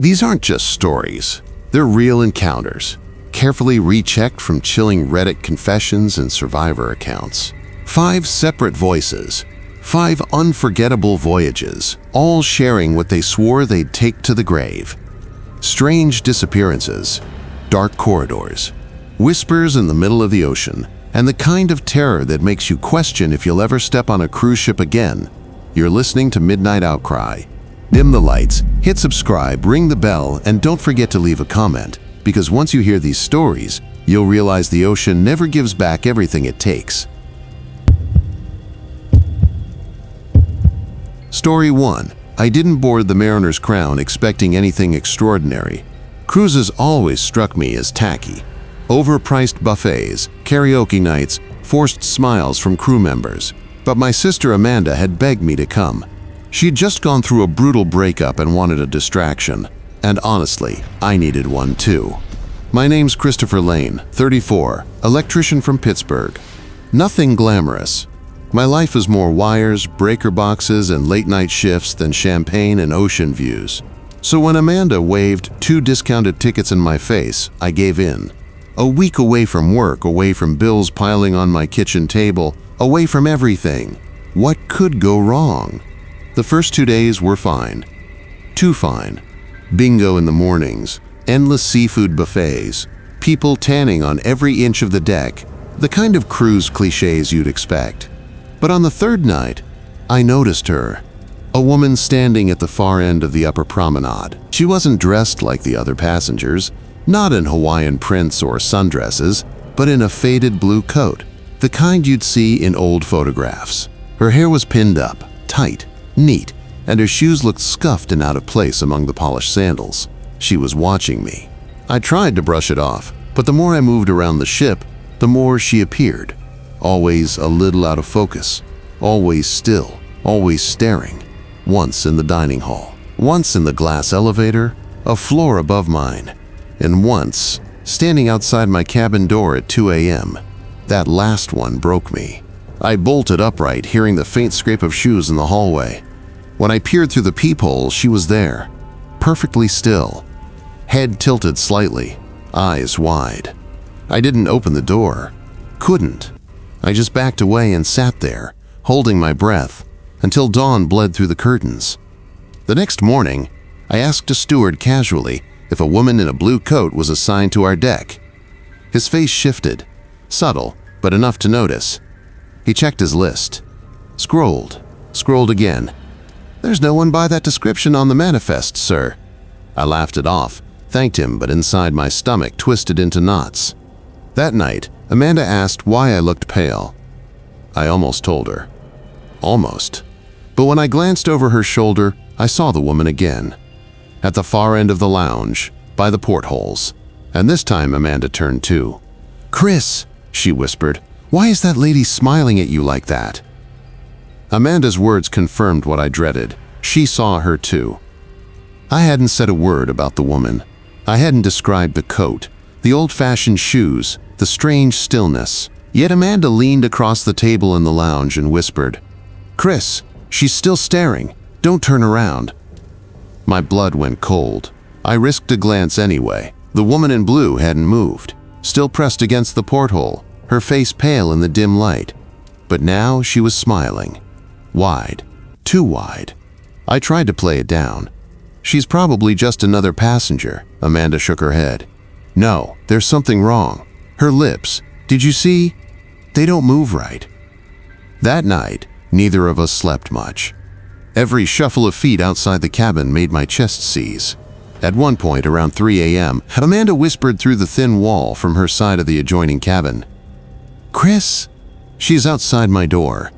These aren't just stories. They're real encounters, carefully rechecked from chilling Reddit confessions and survivor accounts. 5 separate voices, 5 unforgettable voyages, all sharing what they swore they'd take to the grave. Strange disappearances, dark corridors, whispers in the middle of the ocean, and the kind of terror that makes you question if you'll ever step on a cruise ship again. You're listening to Midnight Outcry. Dim the lights, hit subscribe, ring the bell, and don't forget to leave a comment, because once you hear these stories, you'll realize the ocean never gives back everything it takes. Story 1. I didn't board the Mariner's Crown expecting anything extraordinary. Cruises always struck me as tacky. Overpriced buffets, karaoke nights, forced smiles from crew members. But my sister Amanda had begged me to come. She'd just gone through a brutal breakup and wanted a distraction. And honestly, I needed one too. My name's Christopher Lane, 34, electrician from Pittsburgh. Nothing glamorous. My life is more wires, breaker boxes, and late-night shifts than champagne and ocean views. So when Amanda waved 2 discounted tickets in my face, I gave in. A week away from work, away from bills piling on my kitchen table, away from everything. What could go wrong? The first 2 days were fine. Too fine. Bingo in the mornings, endless seafood buffets, people tanning on every inch of the deck, the kind of cruise cliches you'd expect. But on the 3rd night, I noticed her. A woman standing at the far end of the upper promenade. She wasn't dressed like the other passengers, not in Hawaiian prints or sundresses, but in a faded blue coat, the kind you'd see in old photographs. Her hair was pinned up, tight, neat, and her shoes looked scuffed and out of place among the polished sandals. She was watching me. I tried to brush it off, but the more I moved around the ship, the more she appeared. Always a little out of focus, always still, always staring. Once in the dining hall, once in the glass elevator, a floor above mine, and once standing outside my cabin door at 2 a.m. That last one broke me. I bolted upright, hearing the faint scrape of shoes in the hallway. When I peered through the peephole, she was there, perfectly still, head tilted slightly, eyes wide. I didn't open the door. Couldn't. I just backed away and sat there, holding my breath, until dawn bled through the curtains. The next morning, I asked a steward casually if a woman in a blue coat was assigned to our deck. His face shifted, subtle, but enough to notice. He checked his list. Scrolled again. "There's no one by that description on the manifest, sir." I laughed it off, thanked him, but inside my stomach twisted into knots. That night, Amanda asked why I looked pale. I almost told her. Almost. But when I glanced over her shoulder, I saw the woman again. At the far end of the lounge, by the portholes. And this time Amanda turned too. "Chris," she whispered, "why is that lady smiling at you like that?" Amanda's words confirmed what I dreaded. She saw her too. I hadn't said a word about the woman. I hadn't described the coat, the old-fashioned shoes, the strange stillness. Yet Amanda leaned across the table in the lounge and whispered, "Chris, she's still staring. Don't turn around." My blood went cold. I risked a glance anyway. The woman in blue hadn't moved, still pressed against the porthole, her face pale in the dim light. But now she was smiling. Wide. Too wide. I tried to play it down. "She's probably just another passenger." Amanda shook her head. "No, there's something wrong. Her lips, did you see? They don't move right." That night, neither of us slept much. Every shuffle of feet outside the cabin made my chest seize. At one point, around 3 a.m., Amanda whispered through the thin wall from her side of the adjoining cabin, "Chris, she's outside my door."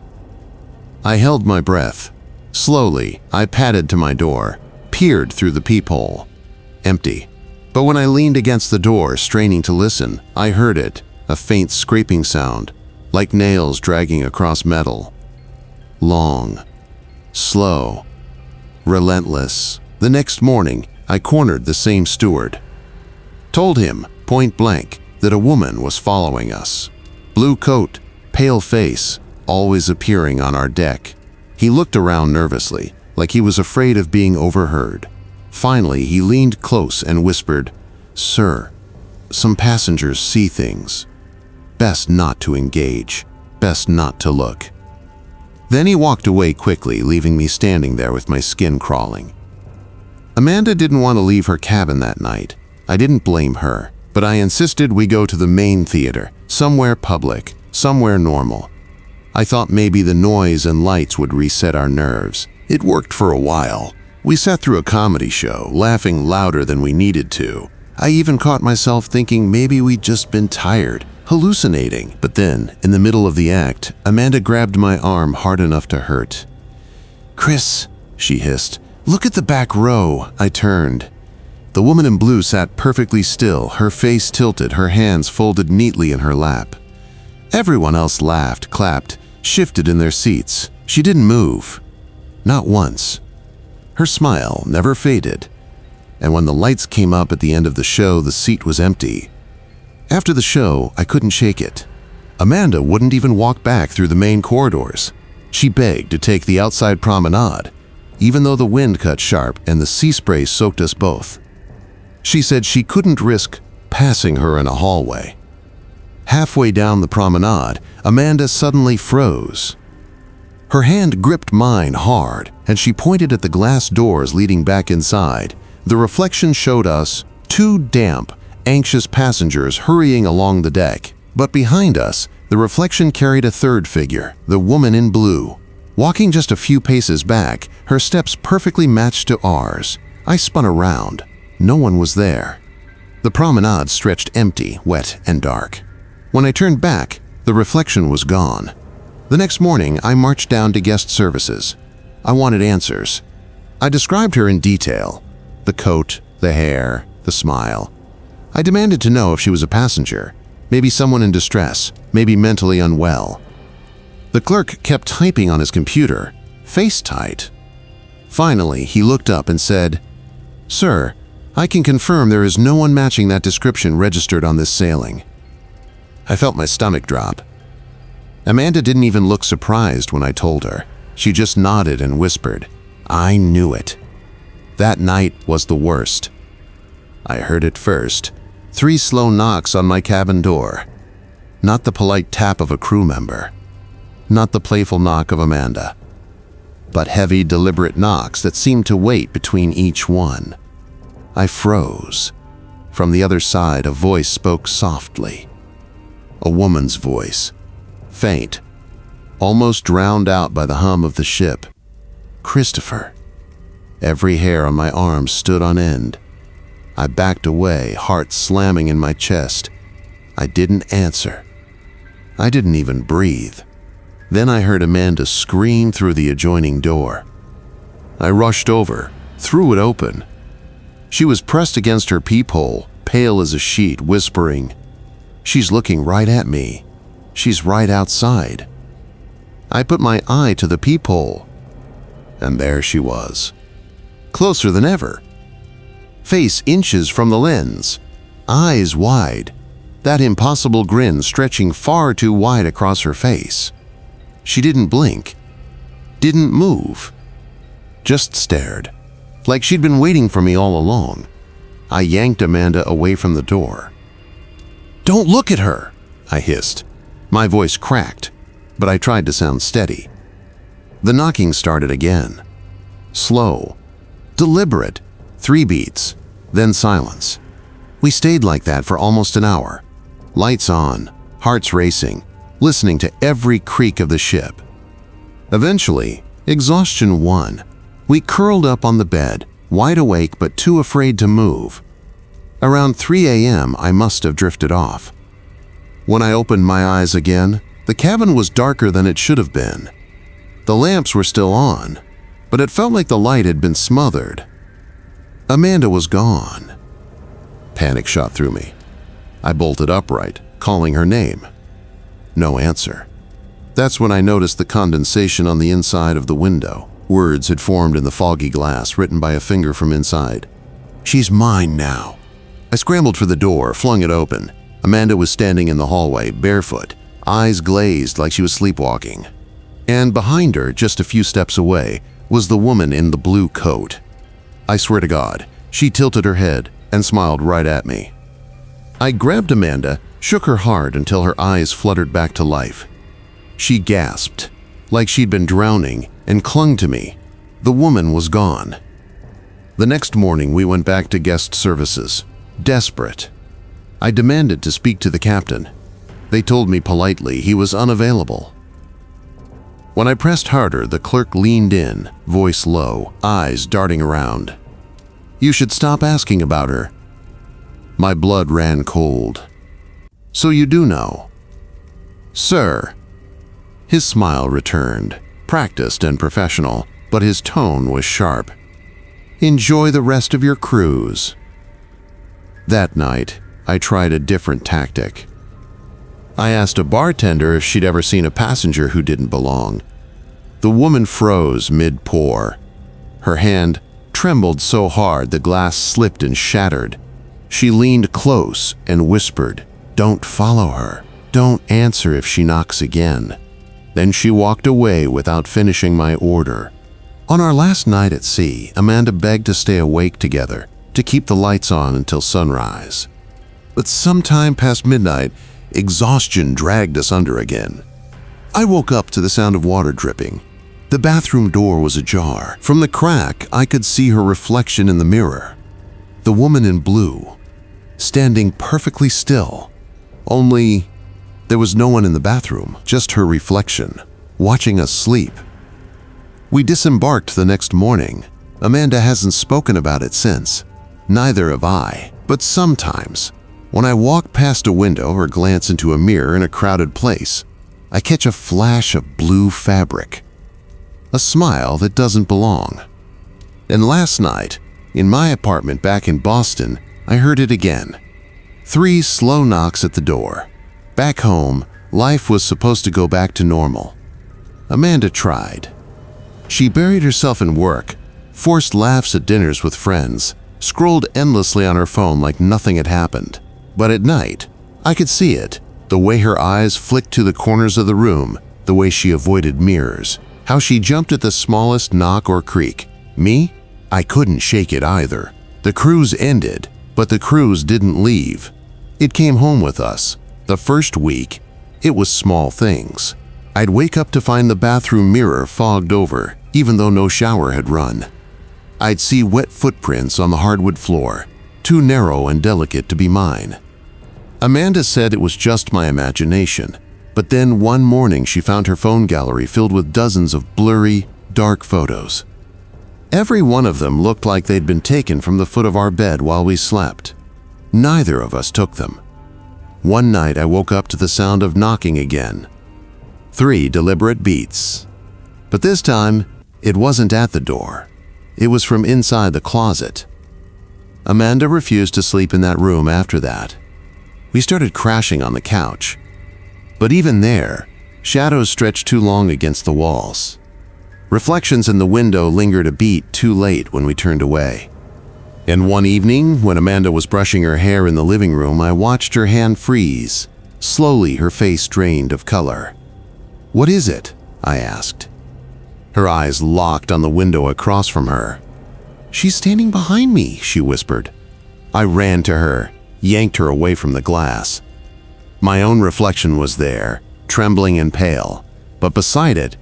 I held my breath. Slowly, I padded to my door, peered through the peephole. Empty. But when I leaned against the door, straining to listen, I heard it, a faint scraping sound, like nails dragging across metal. Long. Slow. Relentless. The next morning, I cornered the same steward. Told him, point blank, that a woman was following us. Blue coat, pale face, always appearing on our deck. He looked around nervously, like he was afraid of being overheard. Finally, he leaned close and whispered, "Sir, some passengers see things. Best not to engage. Best not to look." Then he walked away quickly, leaving me standing there with my skin crawling. Amanda didn't want to leave her cabin that night. I didn't blame her, but I insisted we go to the main theater, somewhere public, somewhere normal. I thought maybe the noise and lights would reset our nerves. It worked for a while. We sat through a comedy show, laughing louder than we needed to. I even caught myself thinking maybe we'd just been tired, hallucinating. But then, in the middle of the act, Amanda grabbed my arm hard enough to hurt. "Chris," she hissed, "look at the back row." I turned. The woman in blue sat perfectly still, her face tilted, her hands folded neatly in her lap. Everyone else laughed, clapped, shifted in their seats. She didn't move. Not once. Her smile never faded. And when the lights came up at the end of the show, the seat was empty. After the show, I couldn't shake it. Amanda wouldn't even walk back through the main corridors. She begged to take the outside promenade, even though the wind cut sharp and the sea spray soaked us both. She said she couldn't risk passing her in a hallway. Halfway down the promenade, Amanda suddenly froze. Her hand gripped mine hard, and she pointed at the glass doors leading back inside. The reflection showed us two damp, anxious passengers hurrying along the deck. But behind us, the reflection carried a third figure, the woman in blue. Walking just a few paces back, her steps perfectly matched to ours. I spun around. No one was there. The promenade stretched empty, wet, and dark. When I turned back, the reflection was gone. The next morning, I marched down to guest services. I wanted answers. I described her in detail. The coat, the hair, the smile. I demanded to know if she was a passenger, maybe someone in distress, maybe mentally unwell. The clerk kept typing on his computer, face tight. Finally, he looked up and said, "Sir, I can confirm there is no one matching that description registered on this sailing." I felt my stomach drop. Amanda didn't even look surprised when I told her. She just nodded and whispered, "I knew it." That night was the worst. I heard it first. 3 slow knocks on my cabin door. Not the polite tap of a crew member. Not the playful knock of Amanda. But heavy, deliberate knocks that seemed to wait between each one. I froze. From the other side, a voice spoke softly. A woman's voice. Faint. Almost drowned out by the hum of the ship. "Christopher." Every hair on my arm stood on end. I backed away, heart slamming in my chest. I didn't answer. I didn't even breathe. Then I heard Amanda scream through the adjoining door. I rushed over, threw it open. She was pressed against her peephole, pale as a sheet, whispering, "She's looking right at me. She's right outside." I put my eye to the peephole, and there she was. Closer than ever. Face inches from the lens. Eyes wide. That impossible grin stretching far too wide across her face. She didn't blink. Didn't move. Just stared. Like she'd been waiting for me all along. I yanked Amanda away from the door. "Don't look at her," I hissed. My voice cracked, but I tried to sound steady. The knocking started again. Slow. Deliberate. 3 beats. Then silence. We stayed like that for almost an hour. Lights on, hearts racing, listening to every creak of the ship. Eventually, exhaustion won. We curled up on the bed, wide awake but too afraid to move. Around 3 a.m., I must have drifted off. When I opened my eyes again, the cabin was darker than it should have been. The lamps were still on, but it felt like the light had been smothered. Amanda was gone. Panic shot through me. I bolted upright, calling her name. No answer. That's when I noticed the condensation on the inside of the window. Words had formed in the foggy glass, written by a finger from inside. "She's mine now." I scrambled for the door, flung it open. Amanda was standing in the hallway, barefoot, eyes glazed like she was sleepwalking. And behind her, just a few steps away, was the woman in the blue coat. I swear to God, she tilted her head and smiled right at me. I grabbed Amanda, shook her hard until her eyes fluttered back to life. She gasped, like she'd been drowning, and clung to me. The woman was gone. The next morning, we went back to guest services, desperate. I demanded to speak to the captain. They told me politely he was unavailable. When I pressed harder, the clerk leaned in, voice low, eyes darting around. "You should stop asking about her." My blood ran cold. "So you do know?" "Sir." His smile returned, practiced and professional, but his tone was sharp. "Enjoy the rest of your cruise." That night, I tried a different tactic. I asked a bartender if she'd ever seen a passenger who didn't belong. The woman froze mid-pour. Her hand trembled so hard the glass slipped and shattered. She leaned close and whispered, "Don't follow her. Don't answer if she knocks again." Then she walked away without finishing my order. On our last night at sea, Amanda begged to stay awake together, to keep the lights on until sunrise. But sometime past midnight, exhaustion dragged us under again. I woke up to the sound of water dripping. The bathroom door was ajar. From the crack, I could see her reflection in the mirror. The woman in blue, standing perfectly still. Only there was no one in the bathroom, just her reflection, watching us sleep. We disembarked the next morning. Amanda hasn't spoken about it since. Neither have I. But sometimes, when I walk past a window or glance into a mirror in a crowded place, I catch a flash of blue fabric. A smile that doesn't belong. And last night, in my apartment back in Boston, I heard it again. 3 slow knocks at the door. Back home, life was supposed to go back to normal. Amanda tried. She buried herself in work, forced laughs at dinners with friends, scrolled endlessly on her phone like nothing had happened. But at night, I could see it, the way her eyes flicked to the corners of the room, the way she avoided mirrors, how she jumped at the smallest knock or creak. Me? I couldn't shake it either. The cruise ended, but the cruise didn't leave. It came home with us. The first week, it was small things. I'd wake up to find the bathroom mirror fogged over, even though no shower had run. I'd see wet footprints on the hardwood floor, too narrow and delicate to be mine. Amanda said it was just my imagination, but then one morning she found her phone gallery filled with dozens of blurry, dark photos. Every one of them looked like they'd been taken from the foot of our bed while we slept. Neither of us took them. One night I woke up to the sound of knocking again. 3 deliberate beats. But this time, it wasn't at the door. It was from inside the closet. Amanda refused to sleep in that room after that. We started crashing on the couch. But even there, shadows stretched too long against the walls. Reflections in the window lingered a beat too late when we turned away. And one evening, when Amanda was brushing her hair in the living room, I watched her hand freeze. Slowly, her face drained of color. "What is it?" I asked. Her eyes locked on the window across from her. "She's standing behind me," she whispered. I ran to her, yanked her away from the glass. My own reflection was there, trembling and pale, but beside it,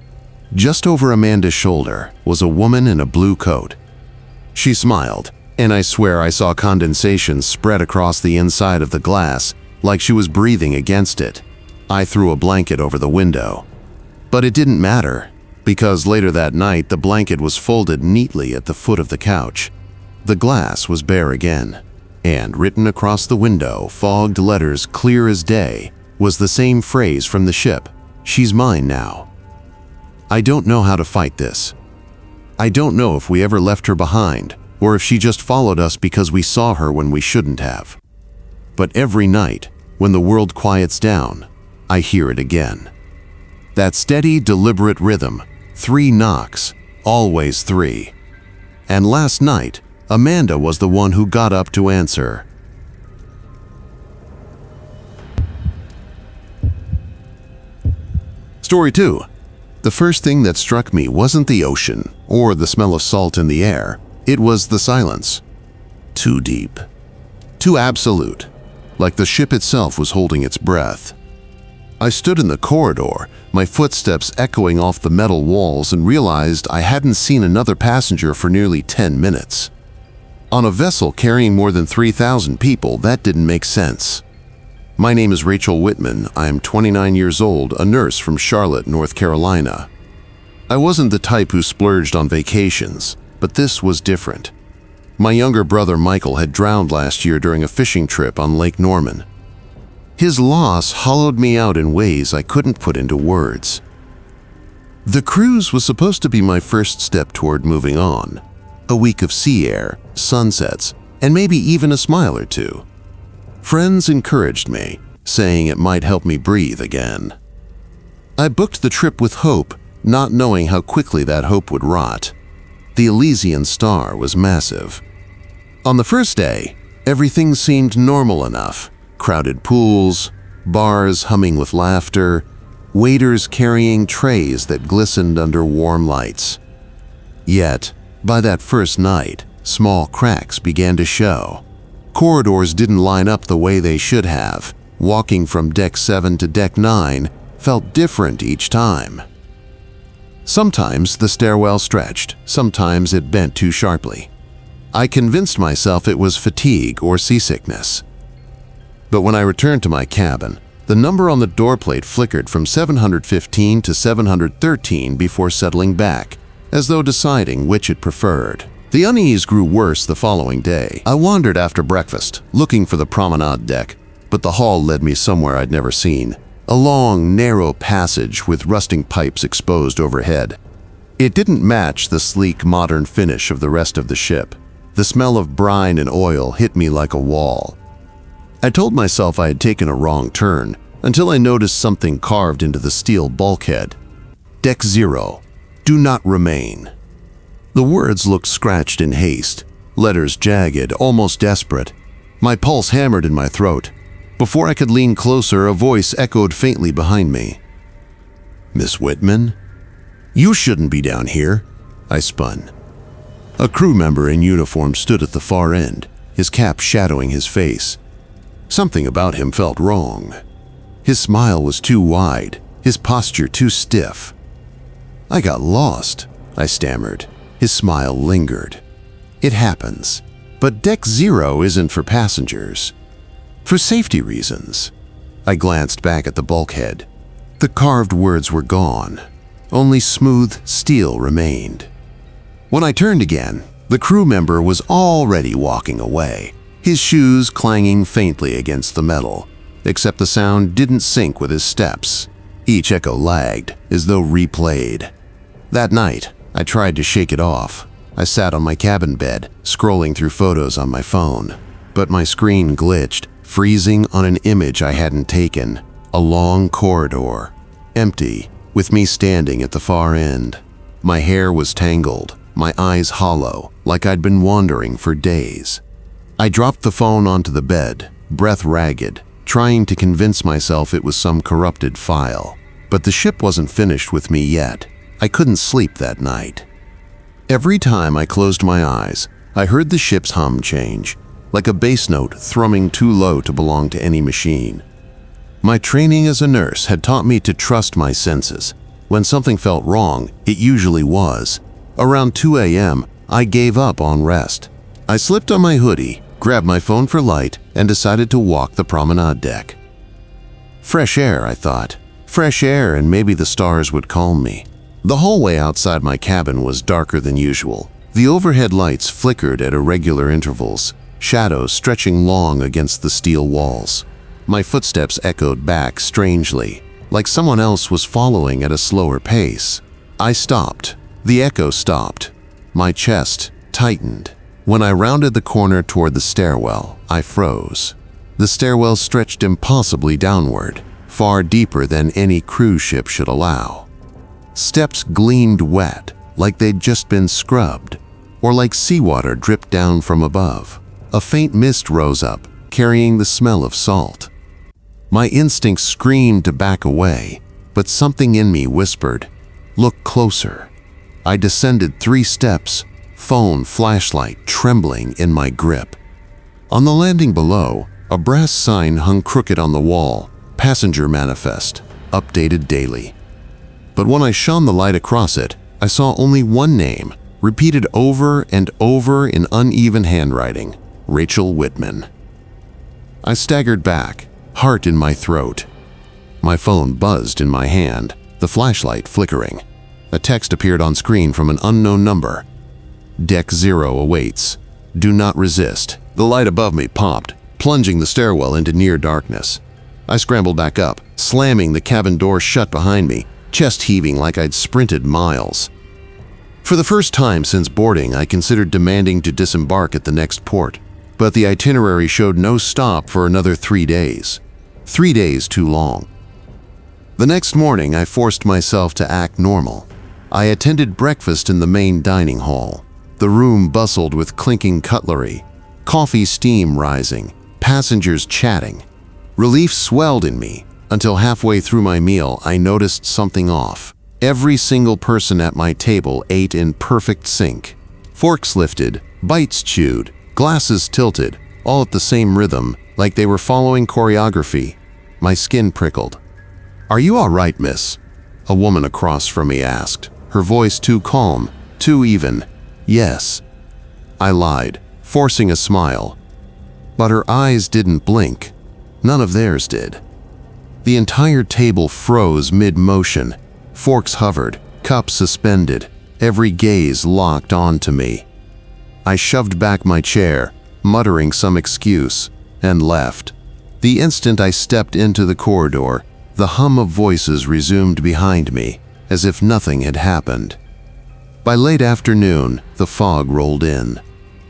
just over Amanda's shoulder, was a woman in a blue coat. She smiled, and I swear I saw condensation spread across the inside of the glass, like she was breathing against it. I threw a blanket over the window. But it didn't matter, because later that night the blanket was folded neatly at the foot of the couch. The glass was bare again, and written across the window, fogged letters clear as day, was the same phrase from the ship, "She's mine now." I don't know how to fight this. I don't know if we ever left her behind, or if she just followed us because we saw her when we shouldn't have. But every night, when the world quiets down, I hear it again. That steady, deliberate rhythm, 3 knocks, always 3. And last night, Amanda was the one who got up to answer. Story 2. The first thing that struck me wasn't the ocean or the smell of salt in the air. It was the silence. Too deep. Too absolute. Like the ship itself was holding its breath. I stood in the corridor, my footsteps echoing off the metal walls, and realized I hadn't seen another passenger for nearly 10 minutes. On a vessel carrying more than 3,000 people, that didn't make sense. My name is Rachel Whitman. I am 29 years old, a nurse from Charlotte, North Carolina. I wasn't the type who splurged on vacations, but this was different. My younger brother Michael had drowned last year during a fishing trip on Lake Norman. His loss hollowed me out in ways I couldn't put into words. The cruise was supposed to be my first step toward moving on. A week of sea air, sunsets, and maybe even a smile or two. Friends encouraged me, saying it might help me breathe again. I booked the trip with hope, not knowing how quickly that hope would rot. The Elysian star was massive. On the first day, everything seemed normal enough. Crowded pools, bars humming with laughter, waiters carrying trays that glistened under warm lights. Yet, by that first night, small cracks began to show. Corridors didn't line up the way they should have. Walking from deck 7 to deck 9 felt different each time. Sometimes the stairwell stretched, sometimes it bent too sharply. I convinced myself it was fatigue or seasickness. But when I returned to my cabin, the number on the door plate flickered from 715 to 713 before settling back, as though deciding which it preferred. The unease grew worse the following day. I wandered after breakfast, looking for the promenade deck, but the hall led me somewhere I'd never seen. A long, narrow passage with rusting pipes exposed overhead. It didn't match the sleek, modern finish of the rest of the ship. The smell of brine and oil hit me like a wall. I told myself I had taken a wrong turn until I noticed something carved into the steel bulkhead. Deck 0. Do not remain. The words looked scratched in haste, letters jagged, almost desperate. My pulse hammered in my throat. Before I could lean closer, a voice echoed faintly behind me. "Miss Whitman? You shouldn't be down here." I spun. A crew member in uniform stood at the far end, his cap shadowing his face. Something about him felt wrong. His smile was too wide, his posture too stiff. "I got lost," I stammered. His smile lingered. "It happens, but Deck 0 isn't for passengers. For safety reasons." I glanced back at the bulkhead. The carved words were gone. Only smooth steel remained. When I turned again, the crew member was already walking away, his shoes clanging faintly against the metal, except the sound didn't sync with his steps. Each echo lagged, as though replayed. That night, I tried to shake it off. I sat on my cabin bed, scrolling through photos on my phone. But my screen glitched, freezing on an image I hadn't taken. A long corridor, empty, with me standing at the far end. My hair was tangled, my eyes hollow, like I'd been wandering for days. I dropped the phone onto the bed, breath ragged, trying to convince myself it was some corrupted file. But the ship wasn't finished with me yet. I couldn't sleep that night. Every time I closed my eyes, I heard the ship's hum change, like a bass note thrumming too low to belong to any machine. My training as a nurse had taught me to trust my senses. When something felt wrong, it usually was. Around 2 a.m., I gave up on rest. I slipped on my hoodie, grabbed my phone for light, and decided to walk the promenade deck. Fresh air, I thought. Fresh air, and maybe the stars would calm me. The hallway outside my cabin was darker than usual. The overhead lights flickered at irregular intervals, shadows stretching long against the steel walls. My footsteps echoed back strangely, like someone else was following at a slower pace. I stopped. The echo stopped. My chest tightened. When I rounded the corner toward the stairwell, I froze. The stairwell stretched impossibly downward, far deeper than any cruise ship should allow. Steps gleamed wet, like they'd just been scrubbed, or like seawater dripped down from above. A faint mist rose up, carrying the smell of salt. My instincts screamed to back away, but something in me whispered, "Look closer." I descended 3 steps, phone, flashlight trembling in my grip. On the landing below, a brass sign hung crooked on the wall, "Passenger Manifest, updated daily." But when I shone the light across it, I saw only one name, repeated over and over in uneven handwriting: Rachel Whitman. I staggered back, heart in my throat. My phone buzzed in my hand, the flashlight flickering. A text appeared on screen from an unknown number. "Deck 0 awaits. Do not resist." The light above me popped, plunging the stairwell into near darkness. I scrambled back up, slamming the cabin door shut behind me, chest heaving like I'd sprinted miles. For the first time since boarding, I considered demanding to disembark at the next port, but the itinerary showed no stop for another 3 days. 3 days too long. The next morning, I forced myself to act normal. I attended breakfast in the main dining hall. The room bustled with clinking cutlery, coffee steam rising, passengers chatting. Relief swelled in me until halfway through my meal I noticed something off. Every single person at my table ate in perfect sync. Forks lifted, bites chewed, glasses tilted, all at the same rhythm, like they were following choreography. My skin prickled. "Are you all right, miss?" a woman across from me asked, her voice too calm, too even. "Yes," I lied, forcing a smile. But her eyes didn't blink. None of theirs did. The entire table froze mid-motion. Forks hovered, cups suspended, every gaze locked onto me. I shoved back my chair, muttering some excuse, and left. The instant I stepped into the corridor, the hum of voices resumed behind me, as if nothing had happened. By late afternoon, the fog rolled in.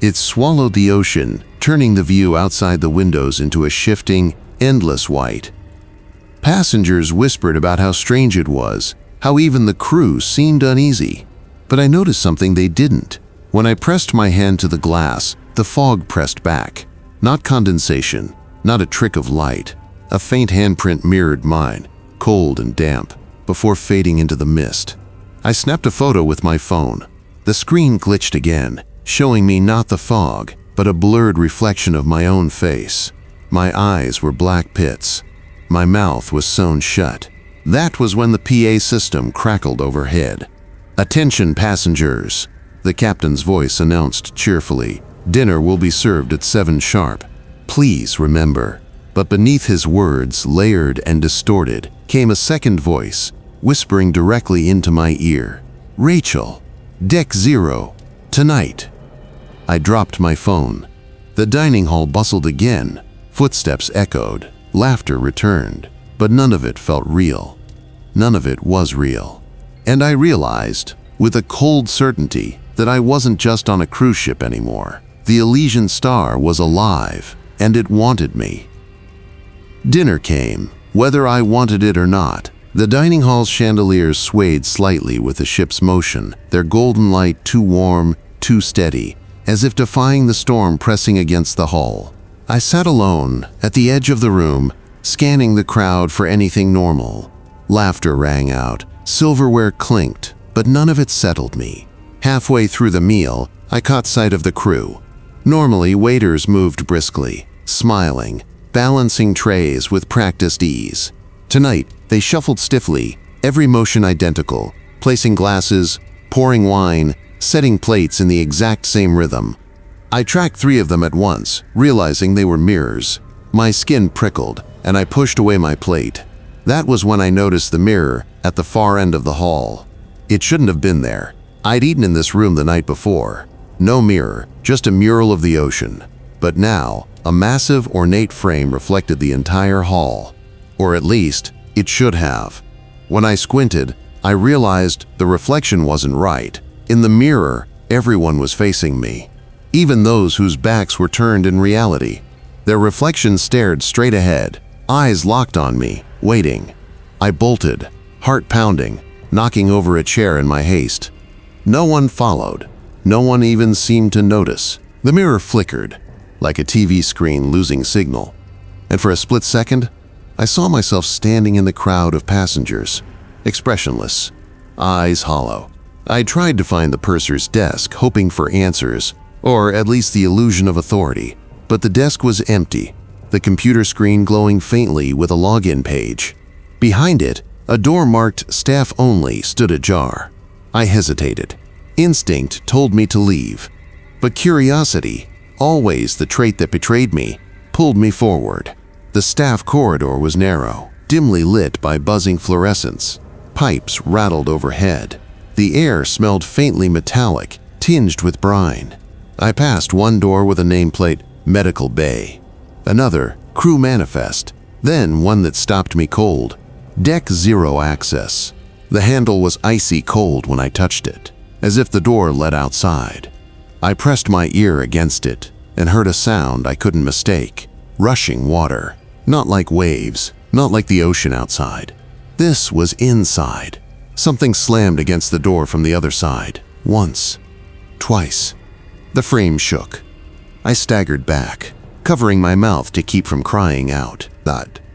It swallowed the ocean, turning the view outside the windows into a shifting, endless white. Passengers whispered about how strange it was, how even the crew seemed uneasy. But I noticed something they didn't. When I pressed my hand to the glass, the fog pressed back. Not condensation, not a trick of light. A faint handprint mirrored mine, cold and damp, before fading into the mist. I snapped a photo with my phone. The screen glitched again, showing me not the fog, but a blurred reflection of my own face. My eyes were black pits. My mouth was sewn shut. That was when the PA system crackled overhead. "Attention passengers," the captain's voice announced cheerfully. "Dinner will be served at 7 sharp. Please remember." But beneath his words, layered and distorted, came a second voice, whispering directly into my ear. "Rachel, Deck 0, tonight." I dropped my phone. The dining hall bustled again. Footsteps echoed. Laughter returned. But none of it felt real. None of it was real. And I realized, with a cold certainty, that I wasn't just on a cruise ship anymore. The Elysian Star was alive, and it wanted me. Dinner came, whether I wanted it or not. The dining hall's chandeliers swayed slightly with the ship's motion, their golden light too warm, too steady, as if defying the storm pressing against the hull. I sat alone, at the edge of the room, scanning the crowd for anything normal. Laughter rang out, silverware clinked, but none of it settled me. Halfway through the meal, I caught sight of the crew. Normally, waiters moved briskly, smiling, balancing trays with practiced ease. Tonight, they shuffled stiffly, every motion identical, placing glasses, pouring wine, setting plates in the exact same rhythm. I tracked 3 of them at once, realizing they were mirrors. My skin prickled, and I pushed away my plate. That was when I noticed the mirror at the far end of the hall. It shouldn't have been there. I'd eaten in this room the night before. No mirror, just a mural of the ocean. But now, a massive, ornate frame reflected the entire hall. Or at least, it should have. When I squinted, I realized the reflection wasn't right. In the mirror, everyone was facing me. Even those whose backs were turned in reality. Their reflections stared straight ahead, eyes locked on me, waiting. I bolted, heart pounding, knocking over a chair in my haste. No one followed. No one even seemed to notice. The mirror flickered, like a TV screen losing signal. And for a split second, I saw myself standing in the crowd of passengers, expressionless, eyes hollow, I tried to find the purser's desk, hoping for answers, or at least the illusion of authority, but the desk was empty, the computer screen glowing faintly with a login page. Behind it, a door marked Staff Only stood ajar. I hesitated. Instinct told me to leave, but curiosity, always the trait that betrayed me, pulled me forward. The staff corridor was narrow, dimly lit by buzzing fluorescents. Pipes rattled overhead. The air smelled faintly metallic, tinged with brine. I passed one door with a nameplate, Medical Bay. Another, Crew Manifest. Then one that stopped me cold, Deck Zero Access. The handle was icy cold when I touched it, as if the door led outside. I pressed my ear against it and heard a sound I couldn't mistake. Rushing water. Not like waves, not like the ocean outside. This was inside. Something slammed against the door from the other side. Once. Twice. The frame shook. I staggered back, covering my mouth to keep from crying out.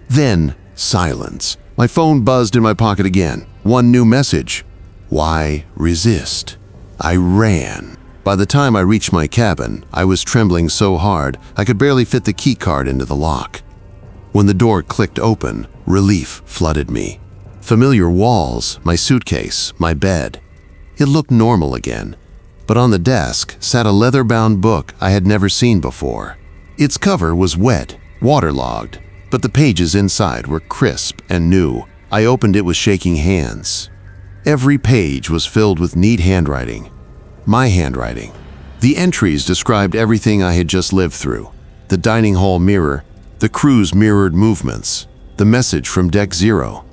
Then, silence. My phone buzzed in my pocket again. One new message. Why resist? I ran. By the time I reached my cabin, I was trembling so hard I could barely fit the key card into the lock. When the door clicked open, relief flooded me. Familiar walls, my suitcase, my bed. It looked normal again, but on the desk sat a leather-bound book I had never seen before. Its cover was wet, waterlogged, but the pages inside were crisp and new. I opened it with shaking hands. Every page was filled with neat handwriting. My handwriting. The entries described everything I had just lived through. The dining hall mirror, the crew's mirrored movements, the message from Deck Zero.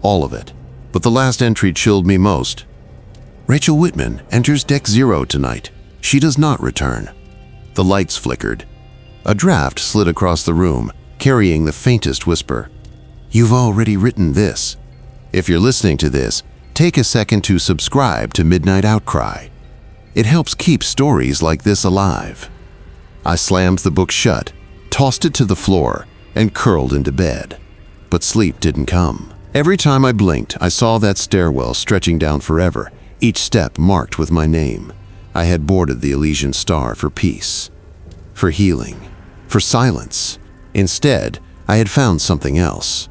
All of it. But the last entry chilled me most. Rachel Whitman enters Deck Zero tonight. She does not return. The lights flickered. A draft slid across the room, carrying the faintest whisper. You've already written this. If you're listening to this, take a second to subscribe to Midnight Outcry. It helps keep stories like this alive. I slammed the book shut, tossed it to the floor, and curled into bed. But sleep didn't come. Every time I blinked, I saw that stairwell stretching down forever, each step marked with my name. I had boarded the Elysian Star for peace, for healing, for silence. Instead, I had found something else.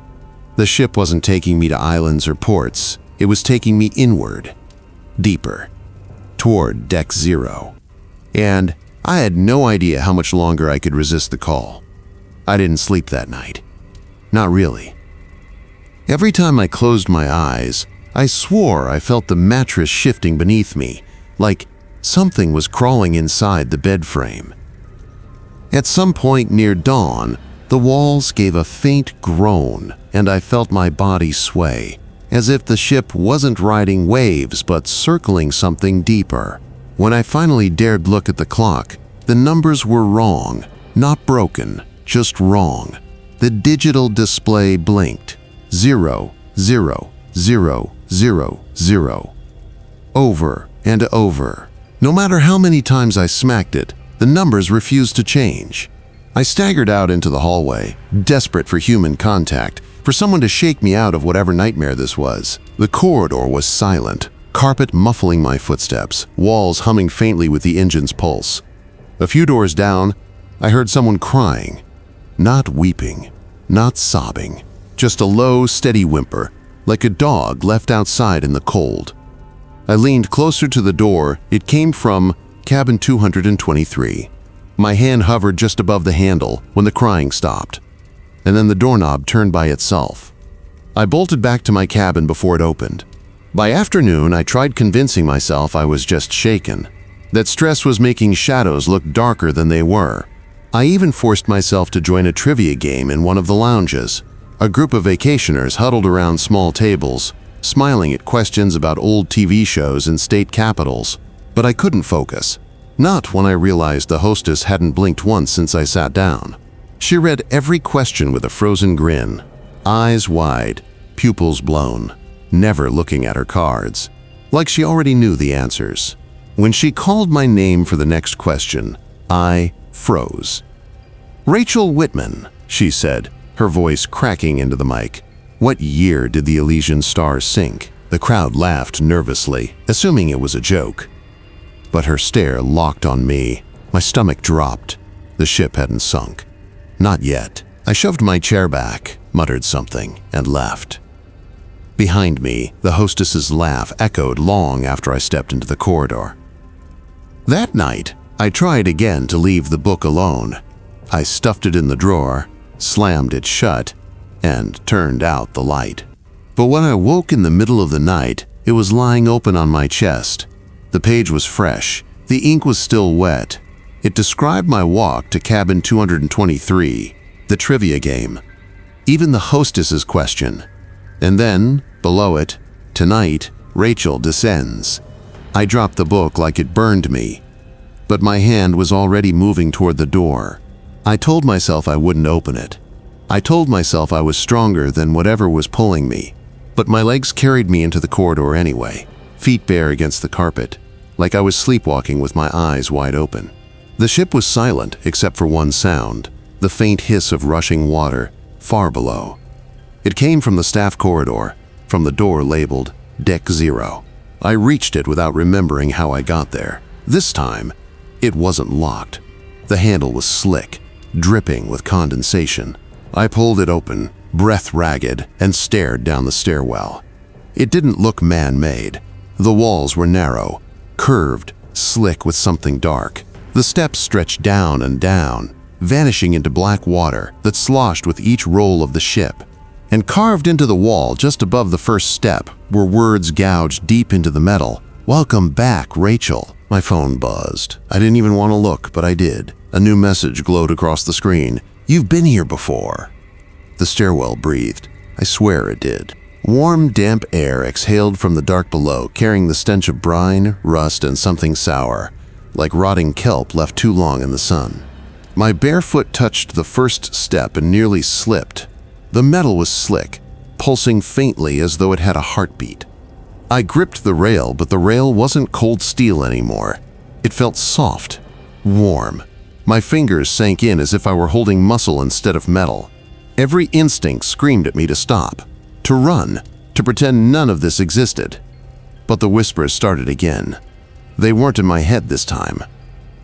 The ship wasn't taking me to islands or ports. It was taking me inward, deeper, toward Deck Zero. And I had no idea how much longer I could resist the call. I didn't sleep that night. Not really. Every time I closed my eyes, I swore I felt the mattress shifting beneath me, like something was crawling inside the bed frame. At some point near dawn, the walls gave a faint groan, and I felt my body sway, as if the ship wasn't riding waves but circling something deeper. When I finally dared look at the clock, the numbers were wrong, not broken, just wrong. The digital display blinked. 0, 0, 0, 0, 0. Over and over. No matter how many times I smacked it, the numbers refused to change. I staggered out into the hallway, desperate for human contact, for someone to shake me out of whatever nightmare this was. The corridor was silent, carpet muffling my footsteps, walls humming faintly with the engine's pulse. A few doors down, I heard someone crying. Not weeping, not sobbing, just a low, steady whimper, like a dog left outside in the cold. I leaned closer to the door. It came from cabin 223. My hand hovered just above the handle when the crying stopped, and then the doorknob turned by itself. I bolted back to my cabin before it opened. By afternoon, I tried convincing myself I was just shaken, that stress was making shadows look darker than they were. I even forced myself to join a trivia game in one of the lounges. A group of vacationers huddled around small tables, smiling at questions about old TV shows and state capitals. But I couldn't focus. Not when I realized the hostess hadn't blinked once since I sat down. She read every question with a frozen grin, eyes wide, pupils blown, never looking at her cards, like she already knew the answers. When she called my name for the next question, I froze. Rachel Whitman, she said, her voice cracking into the mic. What year did the Elysian Star sink? The crowd laughed nervously, assuming it was a joke. But her stare locked on me. My stomach dropped. The ship hadn't sunk. Not yet. I shoved my chair back, muttered something, and left. Behind me, the hostess's laugh echoed long after I stepped into the corridor. That night, I tried again to leave the book alone. I stuffed it in the drawer, slammed it shut, and turned out the light. But when I woke in the middle of the night, it was lying open on my chest. The page was fresh. The ink was still wet. It described my walk to cabin 223, the trivia game. Even the hostess's question. And then, below it, tonight, Rachel descends. I dropped the book like it burned me. But my hand was already moving toward the door. I told myself I wouldn't open it. I told myself I was stronger than whatever was pulling me. But my legs carried me into the corridor anyway, feet bare against the carpet, like I was sleepwalking with my eyes wide open. The ship was silent except for one sound, the faint hiss of rushing water, far below. It came from the staff corridor, from the door labeled Deck 0. I reached it without remembering how I got there. This time, it wasn't locked. The handle was slick, dripping with condensation. I pulled it open, breath ragged, and stared down the stairwell. It didn't look man-made. The walls were narrow, curved, slick with something dark. The steps stretched down and down, vanishing into black water that sloshed with each roll of the ship. And carved into the wall just above the first step were words gouged deep into the metal. "Welcome back, Rachel." My phone buzzed. I didn't even want to look, but I did. A new message glowed across the screen. "You've been here before." The stairwell breathed. I swear it did. Warm, damp air exhaled from the dark below, carrying the stench of brine, rust, and something sour, like rotting kelp left too long in the sun. My bare foot touched the first step and nearly slipped. The metal was slick, pulsing faintly as though it had a heartbeat. I gripped the rail, but the rail wasn't cold steel anymore. It felt soft, warm. My fingers sank in as if I were holding muscle instead of metal. Every instinct screamed at me to stop, to run, to pretend none of this existed. But the whispers started again. They weren't in my head this time.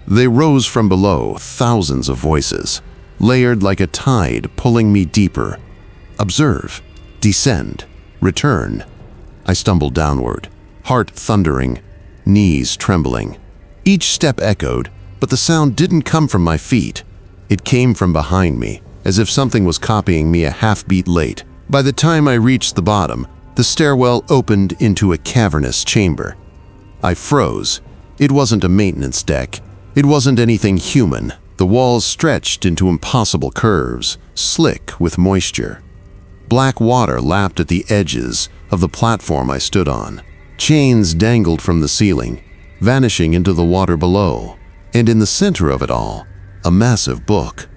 They rose from below, thousands of voices, layered like a tide, pulling me deeper. Observe, descend, return. I stumbled downward, heart thundering, knees trembling. Each step echoed, but the sound didn't come from my feet. It came from behind me, as if something was copying me a half-beat late. By the time I reached the bottom, the stairwell opened into a cavernous chamber. I froze. It wasn't a maintenance deck. It wasn't anything human. The walls stretched into impossible curves, slick with moisture. Black water lapped at the edges of the platform I stood on. Chains dangled from the ceiling, vanishing into the water below. And in the center of it all, a massive book.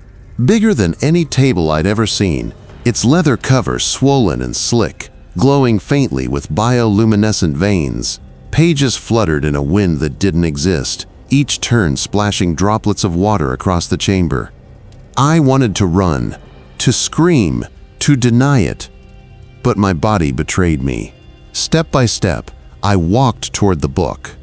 Bigger than any table I'd ever seen, its leather cover swollen and slick, glowing faintly with bioluminescent veins. Pages fluttered in a wind that didn't exist, each turn splashing droplets of water across the chamber. I wanted to run, to scream, to deny it. But my body betrayed me. Step by step, I walked toward the book.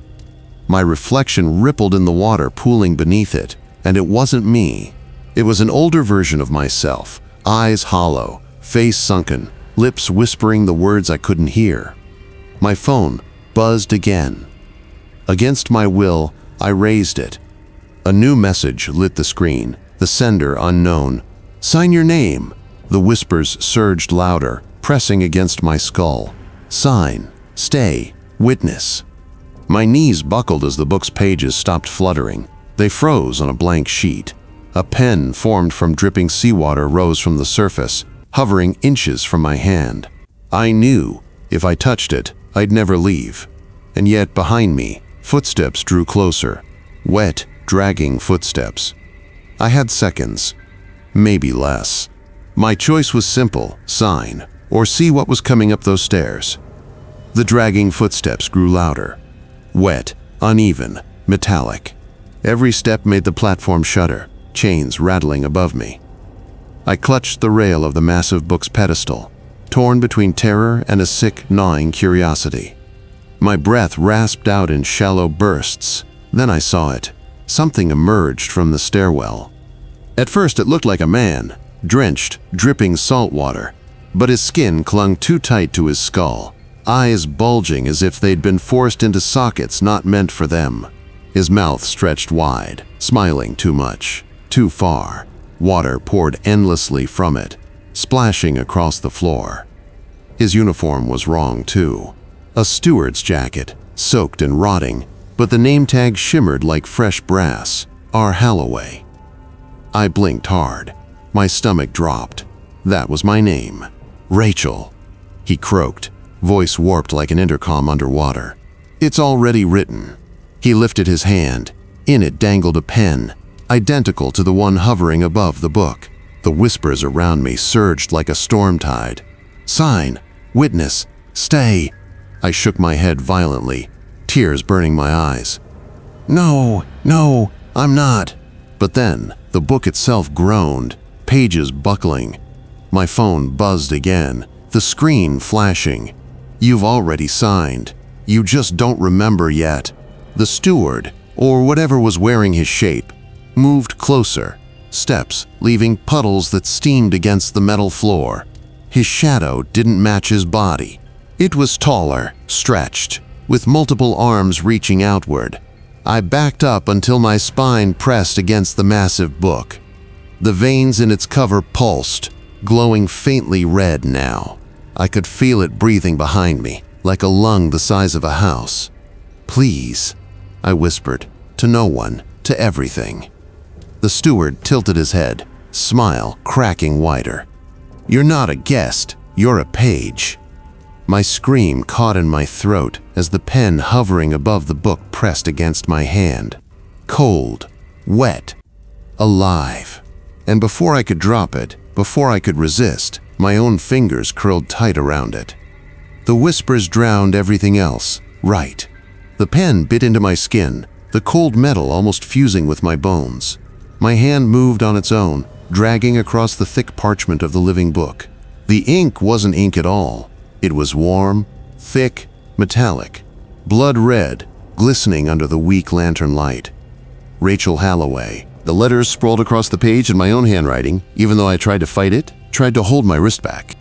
My reflection rippled in the water pooling beneath it, and it wasn't me. It was an older version of myself, eyes hollow, face sunken, lips whispering the words I couldn't hear. My phone buzzed again. Against my will, I raised it. A new message lit the screen, the sender unknown. "Sign your name." The whispers surged louder, pressing against my skull. "Sign, stay, witness." My knees buckled as the book's pages stopped fluttering. They froze on a blank sheet. A pen formed from dripping seawater rose from the surface, hovering inches from my hand. I knew, if I touched it, I'd never leave. And yet, behind me, footsteps drew closer. Wet, dragging footsteps. I had seconds, maybe less. My choice was simple: sign, or see what was coming up those stairs. The dragging footsteps grew louder. Wet, uneven, metallic. Every step made the platform shudder, chains rattling above me. I clutched the rail of the massive book's pedestal. torn between terror and a sick, gnawing curiosity. My breath rasped out in shallow bursts. Then I saw it. Something emerged from the stairwell. At first it looked like a man, drenched, dripping salt water, but his skin clung too tight to his skull, eyes bulging as if they'd been forced into sockets not meant for them. His mouth stretched wide, smiling too much, too far. Water poured endlessly from it, splashing across the floor. His uniform was wrong too. A steward's jacket, soaked and rotting, but the name tag shimmered like fresh brass, R. Halloway. I blinked hard. My stomach dropped. That was my name. Rachel. He croaked, voice warped like an intercom underwater. It's already written. He lifted his hand. In it dangled a pen, identical to the one hovering above the book. The whispers around me surged like a storm tide. Sign. Witness. Stay. I shook my head violently, tears burning my eyes. No, I'm not. But then, the book itself groaned, pages buckling. My phone buzzed again, the screen flashing. You've already signed. You just don't remember yet. The steward, or whatever was wearing his shape, moved closer, steps leaving puddles that steamed against the metal floor. His shadow didn't match his body. It was taller, stretched, with multiple arms reaching outward. I backed up until my spine pressed against the massive book. The veins in its cover pulsed, glowing faintly red now. I could feel it breathing behind me, like a lung the size of a house. Please, I whispered, to no one, to everything. The steward tilted his head, smile cracking wider. You're not a guest, you're a page. My scream caught in my throat as the pen hovering above the book pressed against my hand. Cold, wet, alive. And before I could drop it, before I could resist, my own fingers curled tight around it. The whispers drowned everything else. Right. The pen bit into my skin, the cold metal almost fusing with my bones. My hand moved on its own, dragging across the thick parchment of the living book. The ink wasn't ink at all. It was warm, thick, metallic, blood red, glistening under the weak lantern light. Rachel Halloway. The letters sprawled across the page in my own handwriting, even though I tried to fight it, tried to hold my wrist back.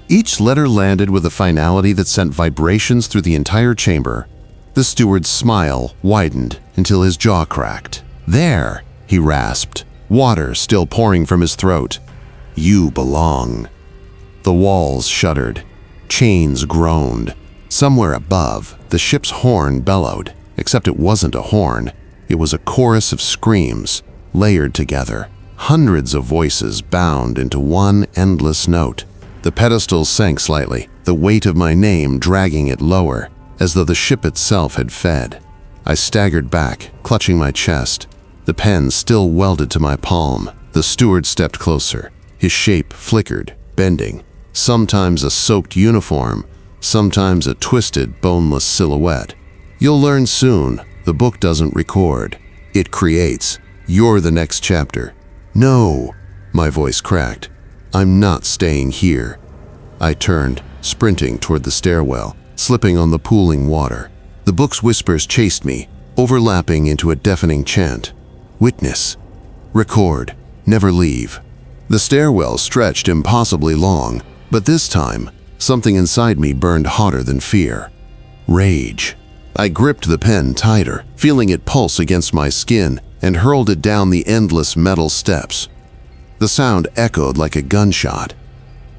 Each letter landed with a finality that sent vibrations through the entire chamber. The steward's smile widened until his jaw cracked. There, he rasped, water still pouring from his throat. You belong. The walls shuddered. Chains groaned. Somewhere above, the ship's horn bellowed, except it wasn't a horn. It was a chorus of screams, layered together. Hundreds of voices bound into one endless note. The pedestal sank slightly, the weight of my name dragging it lower, as though the ship itself had fed. I staggered back, clutching my chest. The pen still welded to my palm. The steward stepped closer. His shape flickered, bending. Sometimes a soaked uniform, sometimes a twisted, boneless silhouette. You'll learn soon, the book doesn't record. It creates. You're the next chapter. No, my voice cracked. I'm not staying here. I turned, sprinting toward the stairwell, slipping on the pooling water. The book's whispers chased me, overlapping into a deafening chant. Witness. Record. Never leave. The stairwell stretched impossibly long, but this time, something inside me burned hotter than fear. Rage. I gripped the pen tighter, feeling it pulse against my skin, and hurled it down the endless metal steps. The sound echoed like a gunshot.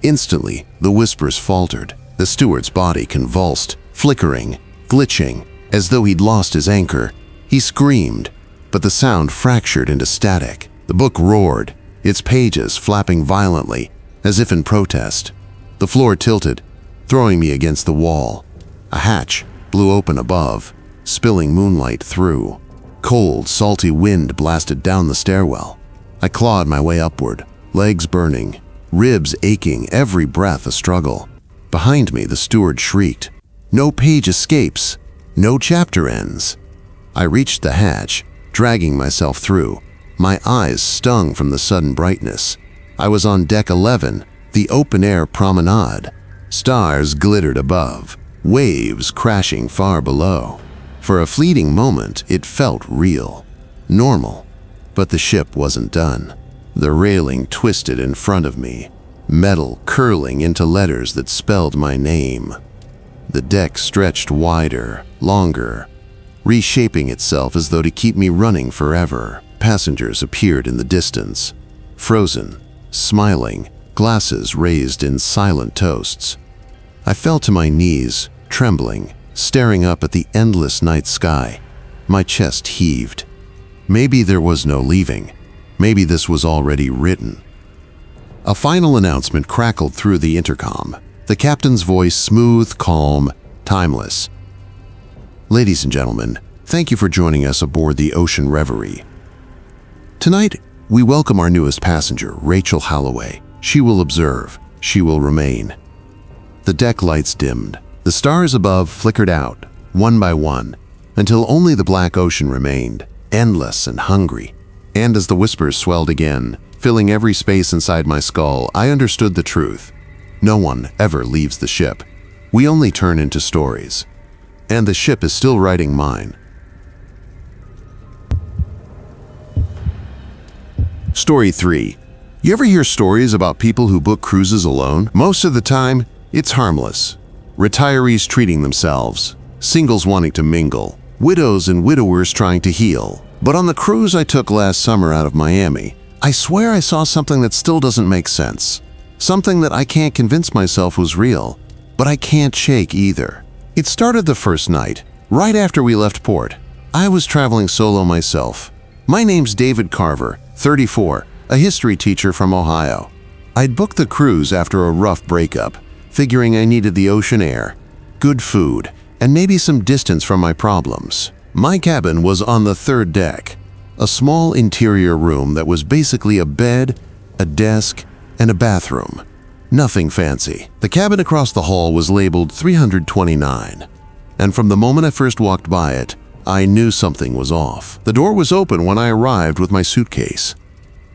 Instantly, the whispers faltered. The steward's body convulsed, flickering, glitching, as though he'd lost his anchor. He screamed, but the sound fractured into static. The book roared, its pages flapping violently, as if in protest. The floor tilted, throwing me against the wall. A hatch blew open above, spilling moonlight through. Cold, salty wind blasted down the stairwell. I clawed my way upward, legs burning, ribs aching, every breath a struggle. Behind me, the steward shrieked. No page escapes. No chapter ends. I reached the hatch, dragging myself through. My eyes stung from the sudden brightness. I was on deck 11, the open-air promenade. Stars glittered above, waves crashing far below. For a fleeting moment, it felt real, normal. But the ship wasn't done. The railing twisted in front of me, metal curling into letters that spelled my name. The deck stretched wider, longer, reshaping itself as though to keep me running forever. Passengers appeared in the distance, frozen, smiling, glasses raised in silent toasts. I fell to my knees, trembling, staring up at the endless night sky. My chest heaved. Maybe there was no leaving. Maybe this was already written. A final announcement crackled through the intercom, the captain's voice smooth, calm, timeless. Ladies and gentlemen, thank you for joining us aboard the Ocean Reverie. Tonight, we welcome our newest passenger, Rachel Holloway. She will observe. She will remain. The deck lights dimmed. The stars above flickered out, one by one, until only the black ocean remained, endless and hungry. And as the whispers swelled again, filling every space inside my skull, I understood the truth. No one ever leaves the ship. We only turn into stories. And the ship is still writing mine. Story 3. You ever hear stories about people who book cruises alone? Most of the time, it's harmless. Retirees treating themselves, singles wanting to mingle, widows and widowers trying to heal. But on the cruise I took last summer out of Miami, I swear I saw something that still doesn't make sense. Something that I can't convince myself was real, but I can't shake either. It started the first night, right after we left port. I was traveling solo myself. My name's David Carver, 34, a history teacher from Ohio. I'd booked the cruise after a rough breakup, figuring I needed the ocean air, good food, and maybe some distance from my problems. My cabin was on the third deck, a small interior room that was basically a bed, a desk, and a bathroom. Nothing fancy. The cabin across the hall was labeled 329, and from the moment I first walked by it, I knew something was off. The door was open when I arrived with my suitcase.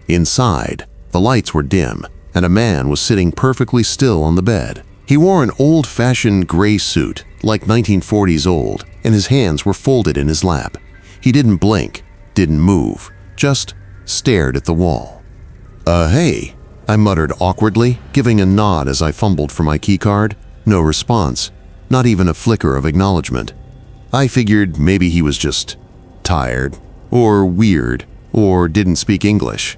Inside, the lights were dim, and a man was sitting perfectly still on the bed. He wore an old-fashioned gray suit, like 1940s old, and his hands were folded in his lap. He didn't blink, didn't move, just stared at the wall. Hey," I muttered awkwardly, giving a nod as I fumbled for my keycard. No response, not even a flicker of acknowledgement. I figured maybe he was just tired, or weird, or didn't speak English.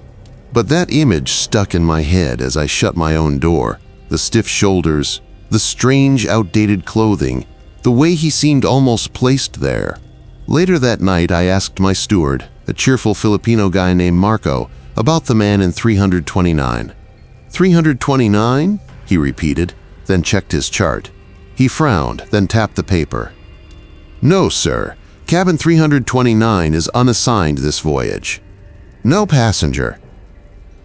But that image stuck in my head as I shut my own door. The stiff shoulders, the strange, outdated clothing, the way he seemed almost placed there. Later that night, I asked my steward, a cheerful Filipino guy named Marco, about the man in 329. 329? He repeated, then checked his chart. He frowned, then tapped the paper. No, sir. Cabin 329 is unassigned this voyage. No passenger.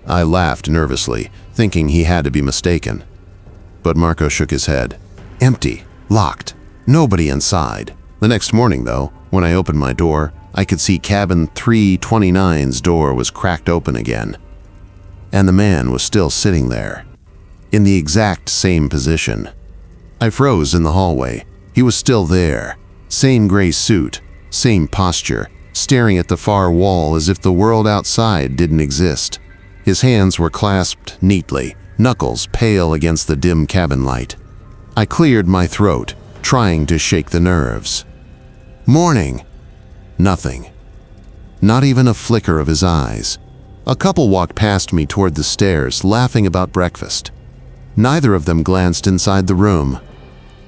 I laughed nervously, thinking he had to be mistaken. But Marco shook his head. Empty, locked, nobody inside. The next morning, though, when I opened my door, I could see cabin 329's door was cracked open again. And the man was still sitting there, in the exact same position. I froze in the hallway. He was still there, same gray suit, same posture, staring at the far wall as if the world outside didn't exist. His hands were clasped neatly, knuckles pale against the dim cabin light. I cleared my throat, trying to shake the nerves. Morning. Nothing. Not even a flicker of his eyes. A couple walked past me toward the stairs, laughing about breakfast. Neither of them glanced inside the room.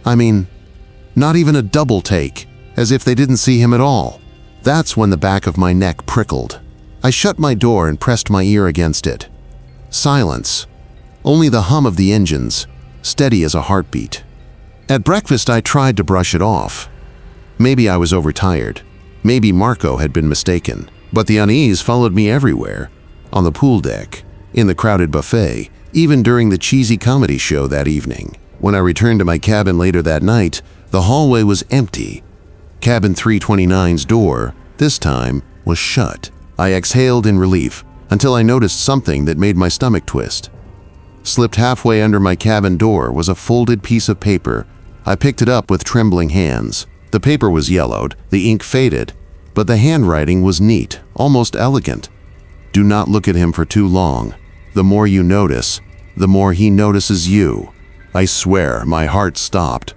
I mean, not even a double take, as if they didn't see him at all. That's when the back of my neck prickled. I shut my door and pressed my ear against it. Silence. Only the hum of the engines, steady as a heartbeat. At breakfast, I tried to brush it off. Maybe I was overtired. Maybe Marco had been mistaken. But the unease followed me everywhere. On the pool deck, in the crowded buffet, even during the cheesy comedy show that evening. When I returned to my cabin later that night, the hallway was empty. Cabin 329's door, this time, was shut. I exhaled in relief until I noticed something that made my stomach twist. Slipped halfway under my cabin door was a folded piece of paper. I picked it up with trembling hands. The paper was yellowed, the ink faded, but the handwriting was neat, almost elegant. Do not look at him for too long. The more you notice, the more he notices you. I swear, my heart stopped.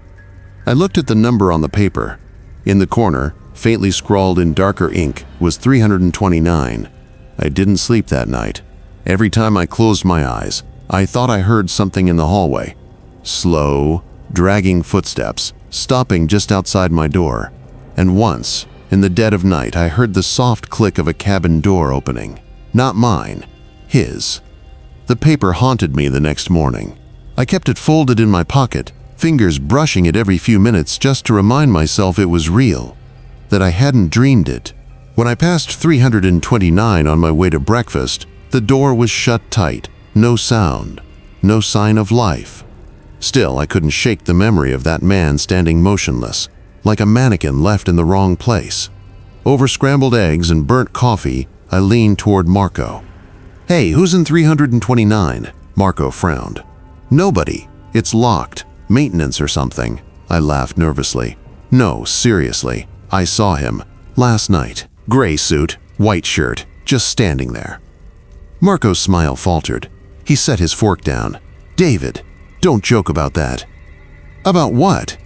I looked at the number on the paper. In the corner, faintly scrawled in darker ink, was 329. I didn't sleep that night. Every time I closed my eyes, I thought I heard something in the hallway. Slow, dragging footsteps, stopping just outside my door. And once, in the dead of night, I heard the soft click of a cabin door opening. Not mine, his. The paper haunted me the next morning. I kept it folded in my pocket, fingers brushing it every few minutes just to remind myself it was real, that I hadn't dreamed it. When I passed 329 on my way to breakfast, the door was shut tight, no sound, no sign of life. Still, I couldn't shake the memory of that man standing motionless, like a mannequin left in the wrong place. Over scrambled eggs and burnt coffee, I leaned toward Marco. "Hey, who's in 329? Marco frowned. "Nobody. It's locked. Maintenance or something." I laughed nervously. "No, seriously. I saw him. Last night. Gray suit, white shirt, just standing there." Marco's smile faltered. He set his fork down. "David, don't joke about that." "About what?"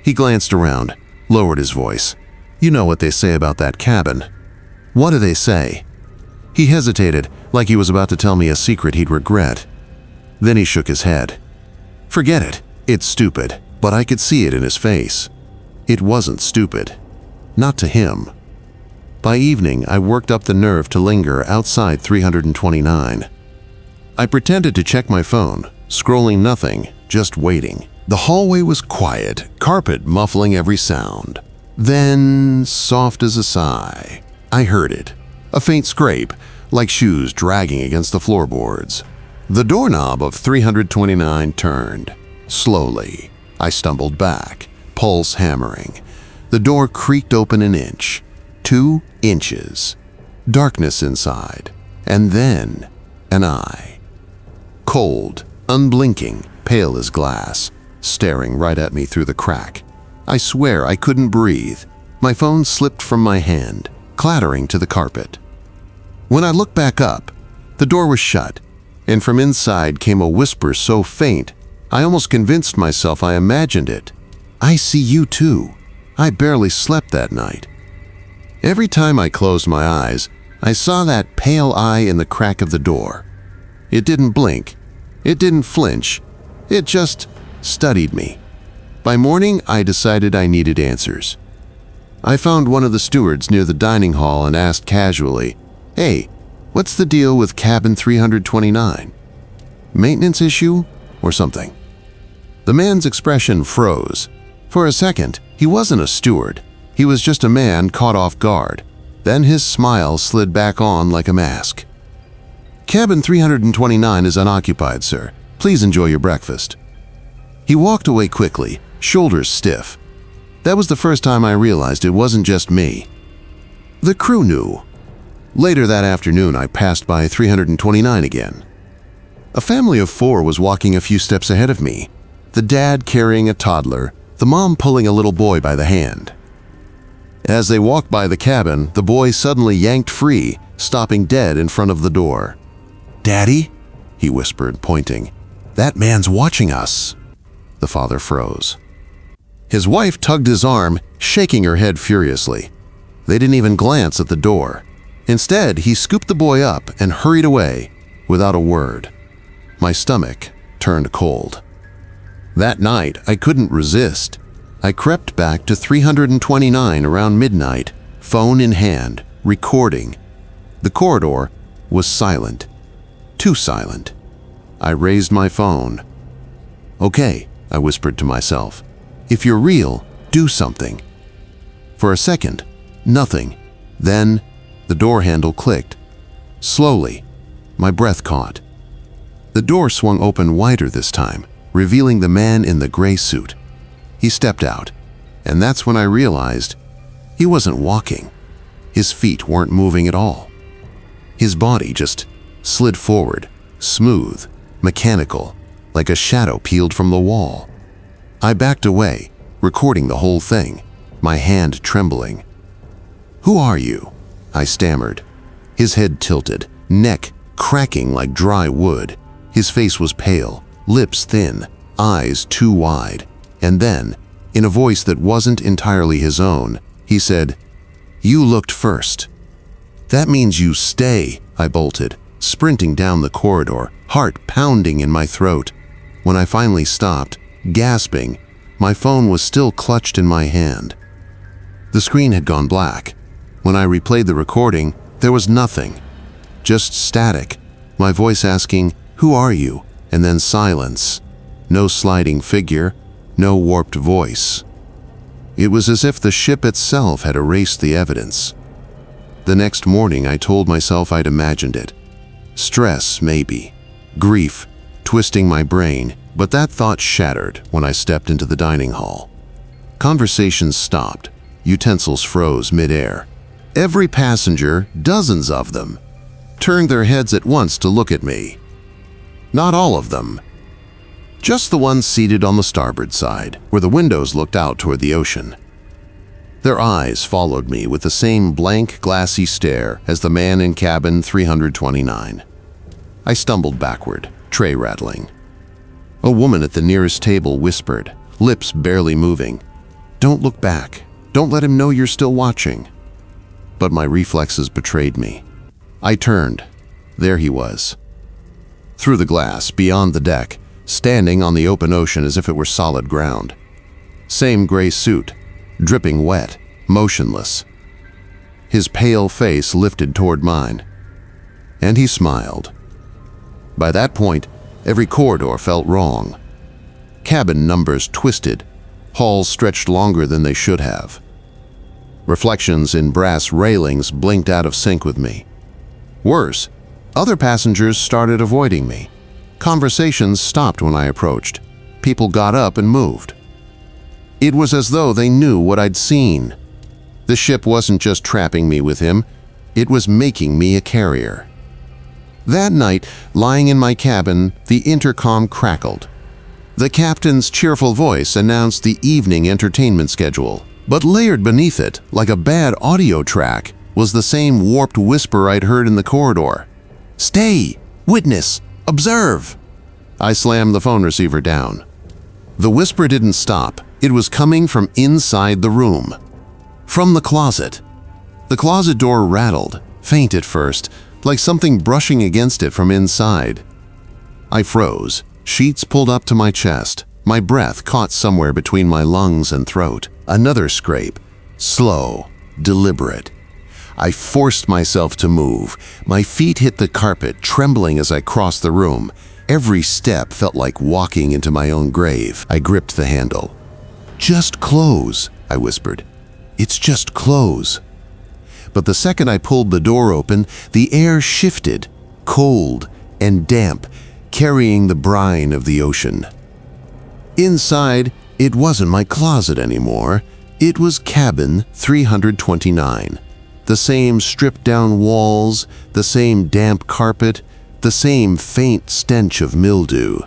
He glanced around, lowered his voice. "You know what they say about that cabin." "What do they say?" He hesitated, like he was about to tell me a secret he'd regret. Then he shook his head. "Forget it. It's stupid." But I could see it in his face. It wasn't stupid. Not to him. By evening, I worked up the nerve to linger outside 329. I pretended to check my phone, scrolling nothing, just waiting. The hallway was quiet, carpet muffling every sound. Then, soft as a sigh, I heard it. A faint scrape, like shoes dragging against the floorboards. The doorknob of 329 turned. Slowly, I stumbled back, pulse hammering. The door creaked open an inch, 2 inches. Darkness inside, and then an eye. Cold, unblinking, pale as glass, staring right at me through the crack. I swear I couldn't breathe. My phone slipped from my hand, clattering to the carpet. When I looked back up, the door was shut, and from inside came a whisper so faint, I almost convinced myself I imagined it. "I see you too. I barely slept that night." Every time I closed my eyes, I saw that pale eye in the crack of the door. It didn't blink. It didn't flinch. It just studied me. By morning, I decided I needed answers. I found one of the stewards near the dining hall and asked casually, "Hey, what's the deal with cabin 329? Maintenance issue or something?" The man's expression froze. For a second, he wasn't a steward. He was just a man caught off guard. Then his smile slid back on like a mask. "Cabin 329 is unoccupied, sir. Please enjoy your breakfast." He walked away quickly, shoulders stiff. That was the first time I realized it wasn't just me. The crew knew. Later that afternoon, I passed by 329 again. A family of 4 was walking a few steps ahead of me, the dad carrying a toddler, the mom pulling a little boy by the hand. As they walked by the cabin, the boy suddenly yanked free, stopping dead in front of the door. "Daddy?" he whispered, pointing. "That man's watching us." The father froze. His wife tugged his arm, shaking her head furiously. They didn't even glance at the door. Instead, he scooped the boy up and hurried away, without a word. My stomach turned cold. That night, I couldn't resist. I crept back to 329 around midnight, phone in hand, recording. The corridor was silent. Too silent. I raised my phone. "Okay," I whispered to myself. "If you're real, do something." For a second, nothing. Then, the door handle clicked. Slowly, my breath caught. The door swung open wider this time, revealing the man in the gray suit. He stepped out, and that's when I realized he wasn't walking. His feet weren't moving at all. His body just slid forward, smooth, mechanical, like a shadow peeled from the wall. I backed away, recording the whole thing, my hand trembling. "Who are you?" I stammered. His head tilted, neck cracking like dry wood. His face was pale, lips thin, eyes too wide. And then, in a voice that wasn't entirely his own, he said, "You looked first." "That means you stay," I bolted, sprinting down the corridor, heart pounding in my throat. When I finally stopped, gasping, my phone was still clutched in my hand. The screen had gone black. When I replayed the recording, there was nothing. Just static, my voice asking, "Who are you?" and then silence. No sliding figure, no warped voice. It was as if the ship itself had erased the evidence. The next morning, I told myself I'd imagined it. Stress, maybe. Grief, twisting my brain, but that thought shattered when I stepped into the dining hall. Conversations stopped. Utensils froze mid-air. Every passenger, dozens of them, turned their heads at once to look at me. Not all of them. Just the ones seated on the starboard side, where the windows looked out toward the ocean. Their eyes followed me with the same blank, glassy stare as the man in cabin 329. I stumbled backward, tray rattling. A woman at the nearest table whispered, lips barely moving, "Don't look back. Don't let him know you're still watching." But my reflexes betrayed me. I turned. There he was. Through the glass, beyond the deck, standing on the open ocean as if it were solid ground. Same gray suit, dripping wet, motionless. His pale face lifted toward mine. And he smiled. By that point, every corridor felt wrong. Cabin numbers twisted, halls stretched longer than they should have. Reflections in brass railings blinked out of sync with me. Worse, other passengers started avoiding me. Conversations stopped when I approached. People got up and moved. It was as though they knew what I'd seen. The ship wasn't just trapping me with him, it was making me a carrier. That night, lying in my cabin, the intercom crackled. The captain's cheerful voice announced the evening entertainment schedule, but layered beneath it, like a bad audio track, was the same warped whisper I'd heard in the corridor. "Stay! Witness! Observe!" I slammed the phone receiver down. The whisper didn't stop. It was coming from inside the room. From the closet. The closet door rattled, faint at first, like something brushing against it from inside. I froze, sheets pulled up to my chest. My breath caught somewhere between my lungs and throat. Another scrape, slow, deliberate. I forced myself to move. My feet hit the carpet, trembling as I crossed the room. Every step felt like walking into my own grave. I gripped the handle. "Just close," I whispered. "It's just close." But the second I pulled the door open, the air shifted, cold and damp, carrying the brine of the ocean. Inside, it wasn't my closet anymore. It was cabin 329. The same stripped-down walls, the same damp carpet, the same faint stench of mildew.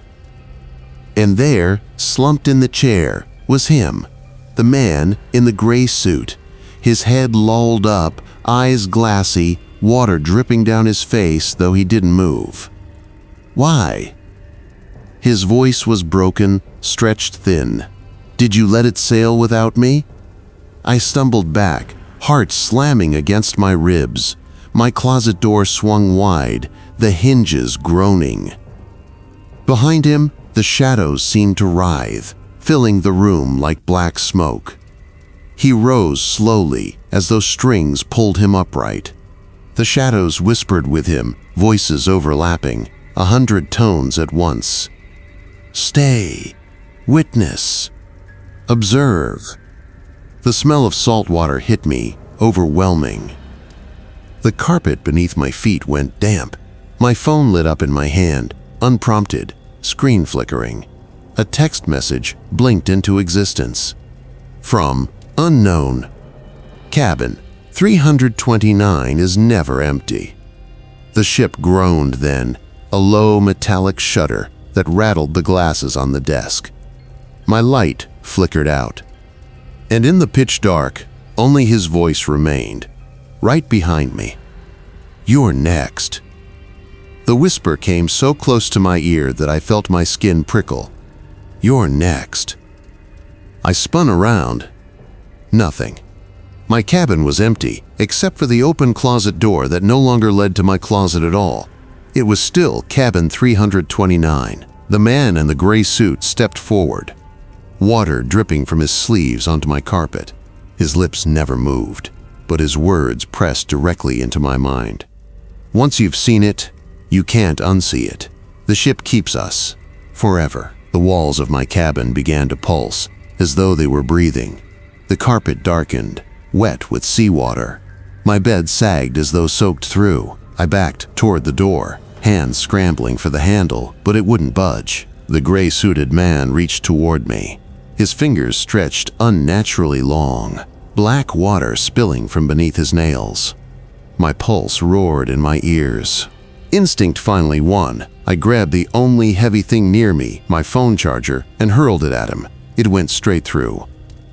And there, slumped in the chair, was him, the man in the gray suit, his head lolled up, eyes glassy, water dripping down his face though he didn't move. Why? His voice was broken, stretched thin. "Did you let it sail without me?" I stumbled back, heart slamming against my ribs. My closet door swung wide, the hinges groaning. Behind him, the shadows seemed to writhe, filling the room like black smoke. He rose slowly, as though strings pulled him upright. The shadows whispered with him, voices overlapping, 100 tones at once. "Stay. Witness. Observe." The smell of salt water hit me, overwhelming. The carpet beneath my feet went damp. My phone lit up in my hand, unprompted, screen flickering. A text message blinked into existence. From unknown. "Cabin 329 is never empty." The ship groaned then, a low metallic shudder that rattled the glasses on the desk. My light flickered out, and in the pitch dark, only his voice remained, right behind me. "You're next." The whisper came so close to my ear that I felt my skin prickle. "You're next." I spun around. Nothing. My cabin was empty, except for the open closet door that no longer led to my closet at all. It was still cabin 329. The man in the gray suit stepped forward, water dripping from his sleeves onto my carpet. His lips never moved, but his words pressed directly into my mind. "Once you've seen it, you can't unsee it. The ship keeps us. Forever." The walls of my cabin began to pulse, as though they were breathing. The carpet darkened, wet with seawater. My bed sagged as though soaked through. I backed toward the door, hands scrambling for the handle, but it wouldn't budge. The gray-suited man reached toward me. His fingers stretched unnaturally long, black water spilling from beneath his nails. My pulse roared in my ears. Instinct finally won. I grabbed the only heavy thing near me, my phone charger, and hurled it at him. It went straight through.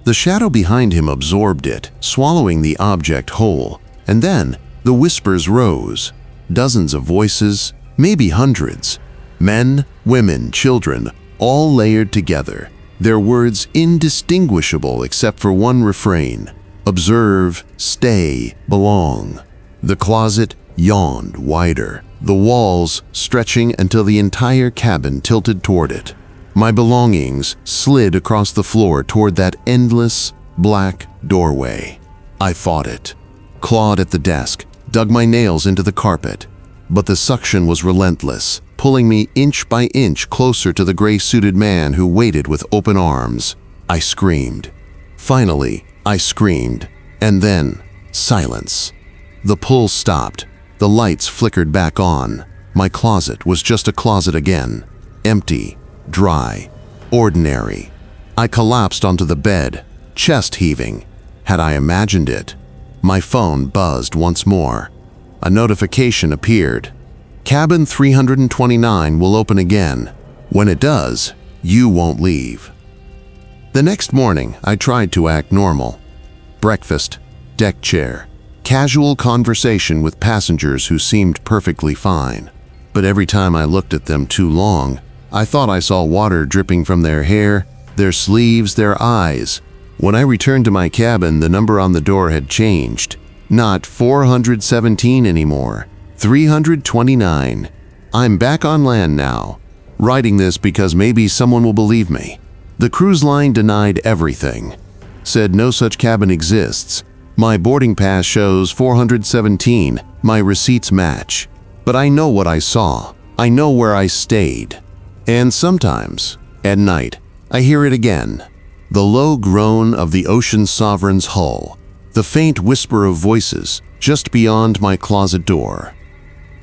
The shadow behind him absorbed it, swallowing the object whole. And then the whispers rose. Dozens of voices, maybe hundreds. Men, women, children, all layered together. Their words indistinguishable except for one refrain: observe, stay, belong. The closet yawned wider, the walls stretching until the entire cabin tilted toward it. My belongings slid across the floor toward that endless, black doorway. I fought it, clawed at the desk, dug my nails into the carpet. But the suction was relentless, pulling me inch by inch closer to the gray-suited man who waited with open arms. I screamed. Finally, I screamed. And then, silence. The pull stopped. The lights flickered back on. My closet was just a closet again. Empty, dry, ordinary. I collapsed onto the bed, chest heaving. Had I imagined it? My phone buzzed once more. A notification appeared. Cabin 329 will open again. When it does, you won't leave. The next morning, I tried to act normal. Breakfast, deck chair, casual conversation with passengers who seemed perfectly fine. But every time I looked at them too long, I thought I saw water dripping from their hair, their sleeves, their eyes. When I returned to my cabin, the number on the door had changed. Not 417 anymore, 329. I'm back on land now. Writing this because maybe someone will believe me. The cruise line denied everything. Said no such cabin exists. My boarding pass shows 417. My receipts match. But I know what I saw. I know where I stayed. And sometimes, at night, I hear it again. The low groan of the ocean sovereign's hull. The faint whisper of voices just beyond my closet door.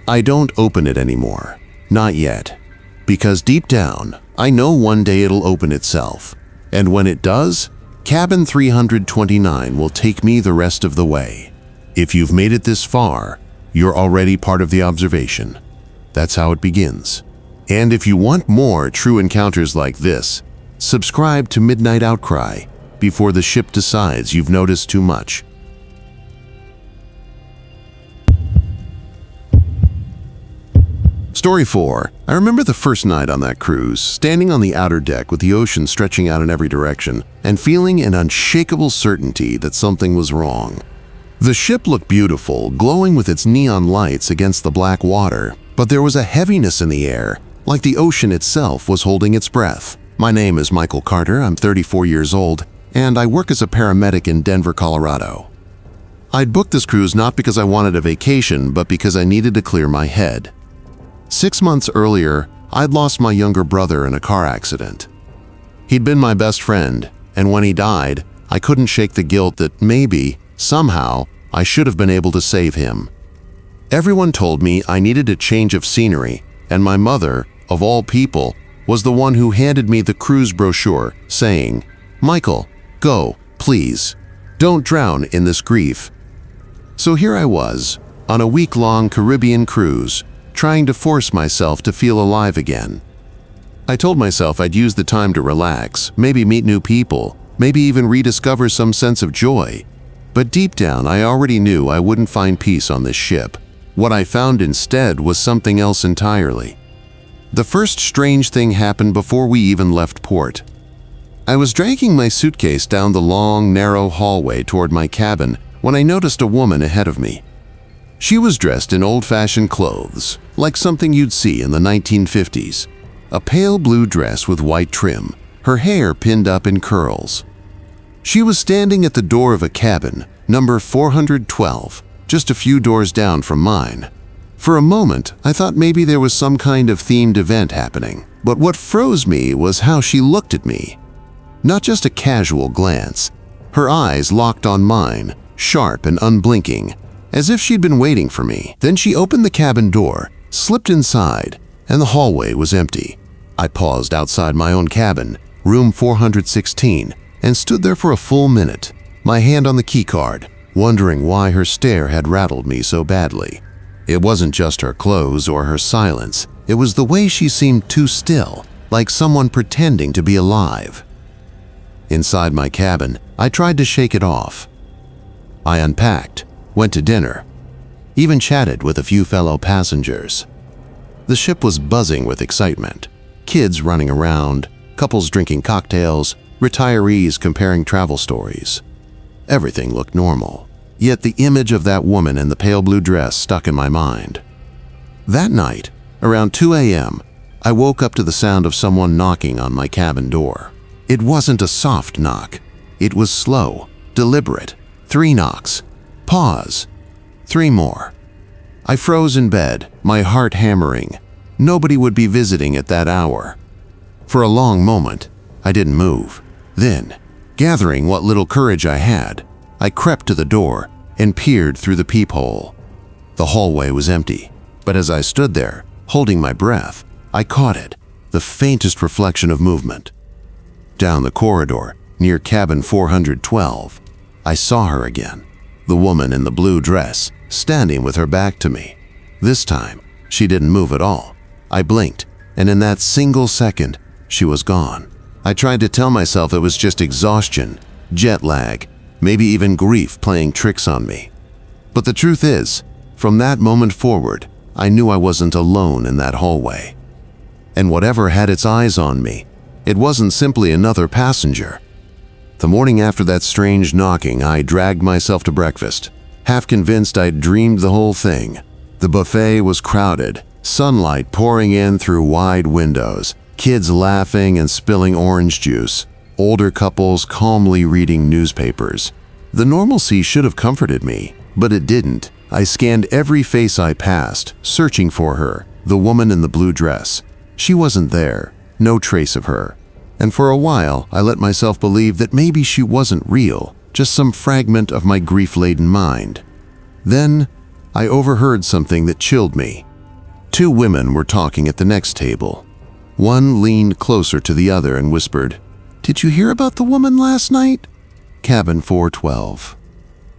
I don't open it anymore. Not yet. Because deep down, I know one day it'll open itself. And when it does, cabin 329 will take me the rest of the way. If you've made it this far, you're already part of the observation. That's how it begins. And if you want more true encounters like this, subscribe to Midnight Outcry before the ship decides you've noticed too much. Story 4. I remember the first night on that cruise, standing on the outer deck with the ocean stretching out in every direction, and feeling an unshakable certainty that something was wrong. The ship looked beautiful, glowing with its neon lights against the black water, but there was a heaviness in the air, like the ocean itself was holding its breath. My name is Michael Carter, I'm 34 years old, and I work as a paramedic in Denver, Colorado. I'd booked this cruise not because I wanted a vacation, but because I needed to clear my head. 6 months earlier, I'd lost my younger brother in a car accident. He'd been my best friend, and when he died, I couldn't shake the guilt that maybe, somehow, I should have been able to save him. Everyone told me I needed a change of scenery, and my mother, of all people, was the one who handed me the cruise brochure, saying, "Michael, go, please. Don't drown in this grief." So here I was, on a week-long Caribbean cruise, trying to force myself to feel alive again. I told myself I'd use the time to relax, maybe meet new people, maybe even rediscover some sense of joy. But deep down, I already knew I wouldn't find peace on this ship. What I found instead was something else entirely. The first strange thing happened before we even left port. I was dragging my suitcase down the long, narrow hallway toward my cabin when I noticed a woman ahead of me. She was dressed in old-fashioned clothes, like something you'd see in the 1950s. A pale blue dress with white trim, her hair pinned up in curls. She was standing at the door of a cabin, number 412, just a few doors down from mine. For a moment, I thought maybe there was some kind of themed event happening, but what froze me was how she looked at me. Not just a casual glance. Her eyes locked on mine, sharp and unblinking, as if she'd been waiting for me. Then she opened the cabin door, slipped inside, and the hallway was empty. I paused outside my own cabin, room 416, and stood there for a full minute, my hand on the keycard, wondering why her stare had rattled me so badly. It wasn't just her clothes or her silence. It was the way she seemed too still, like someone pretending to be alive. Inside my cabin, I tried to shake it off. I unpacked, went to dinner, even chatted with a few fellow passengers. The ship was buzzing with excitement. Kids running around, couples drinking cocktails, retirees comparing travel stories. Everything looked normal. Yet the image of that woman in the pale blue dress stuck in my mind. That night, around 2 a.m., I woke up to the sound of someone knocking on my cabin door. It wasn't a soft knock. It was slow, deliberate. 3 knocks. Pause. 3 more. I froze in bed, my heart hammering. Nobody would be visiting at that hour. For a long moment, I didn't move. Then, gathering what little courage I had, I crept to the door and peered through the peephole. The hallway was empty, but as I stood there, holding my breath, I caught it, the faintest reflection of movement. Down the corridor, near cabin 412, I saw her again, the woman in the blue dress, standing with her back to me. This time, she didn't move at all. I blinked, and in that single second, she was gone. I tried to tell myself it was just exhaustion, jet lag, maybe even grief playing tricks on me. But the truth is, from that moment forward, I knew I wasn't alone in that hallway. And whatever had its eyes on me, it wasn't simply another passenger. The morning after that strange knocking, I dragged myself to breakfast, half convinced I'd dreamed the whole thing. The buffet was crowded, sunlight pouring in through wide windows, kids laughing and spilling orange juice, older couples calmly reading newspapers. The normalcy should have comforted me, but it didn't. I scanned every face I passed, searching for her, the woman in the blue dress. She wasn't there, no trace of her. And for a while, I let myself believe that maybe she wasn't real, just some fragment of my grief-laden mind. Then, I overheard something that chilled me. 2 women were talking at the next table. One leaned closer to the other and whispered, "Did you hear about the woman last night?" Cabin 412.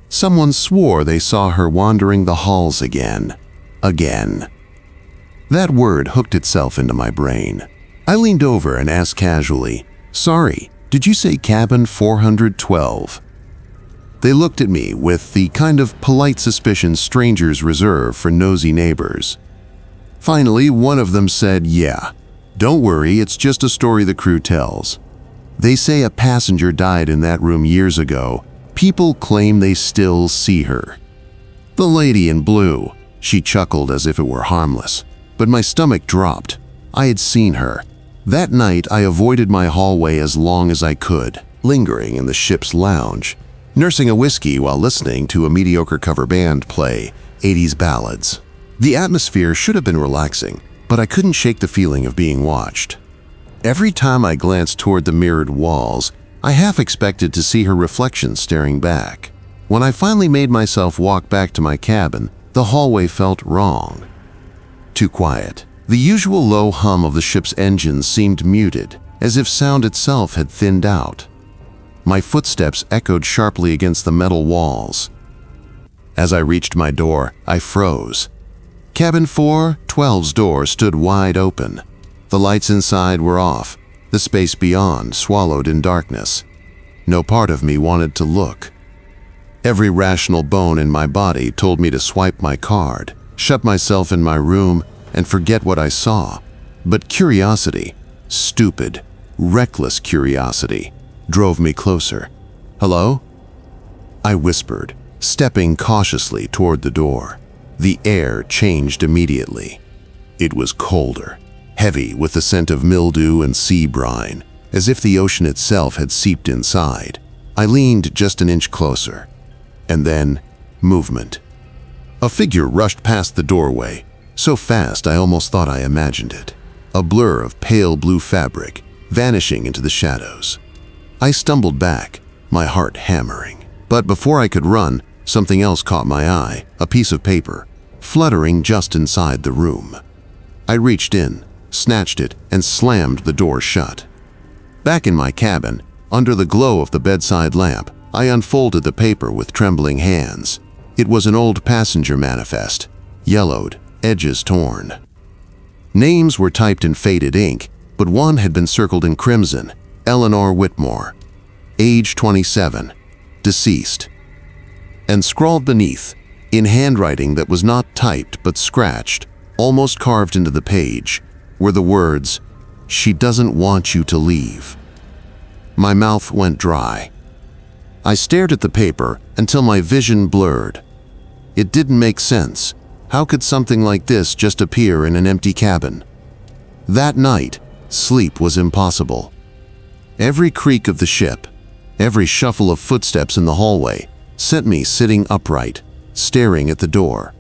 Someone swore they saw her wandering the halls again. That word hooked itself into my brain. I leaned over and asked casually, "Sorry, did you say cabin 412? They looked at me with the kind of polite suspicion strangers reserve for nosy neighbors. Finally, one of them said, "Yeah, don't worry, it's just a story the crew tells. They say a passenger died in that room years ago. People claim they still see her." The lady in blue, she chuckled as if it were harmless, but my stomach dropped. I had seen her. That night, I avoided my hallway as long as I could, lingering in the ship's lounge, nursing a whiskey while listening to a mediocre cover band play 80s ballads. The atmosphere should have been relaxing, but I couldn't shake the feeling of being watched. Every time I glanced toward the mirrored walls, I half expected to see her reflection staring back. When I finally made myself walk back to my cabin, the hallway felt wrong. Too quiet. The usual low hum of the ship's engines seemed muted, as if sound itself had thinned out. My footsteps echoed sharply against the metal walls. As I reached my door, I froze. Cabin 412's door stood wide open. The lights inside were off, the space beyond swallowed in darkness. No part of me wanted to look. Every rational bone in my body told me to swipe my card, shut myself in my room, and forget what I saw. But curiosity, stupid, reckless curiosity, drove me closer. "Hello?" I whispered, stepping cautiously toward the door. The air changed immediately. It was colder, heavy with the scent of mildew and sea brine, as if the ocean itself had seeped inside. I leaned just an inch closer. And then, movement. A figure rushed past the doorway, so fast I almost thought I imagined it. A blur of pale blue fabric, vanishing into the shadows. I stumbled back, my heart hammering. But before I could run, something else caught my eye, a piece of paper, fluttering just inside the room. I reached in, snatched it, and slammed the door shut. Back in my cabin, under the glow of the bedside lamp, I unfolded the paper with trembling hands. It was an old passenger manifest, yellowed, edges torn. Names were typed in faded ink, but one had been circled in crimson: Eleanor Whitmore, age 27, deceased. And scrawled beneath, in handwriting that was not typed but scratched, almost carved into the page, were the words, "She doesn't want you to leave." My mouth went dry. I stared at the paper until my vision blurred. It didn't make sense. How could something like this just appear in an empty cabin? That night, sleep was impossible. Every creak of the ship, every shuffle of footsteps in the hallway, sent me sitting upright, staring at the door.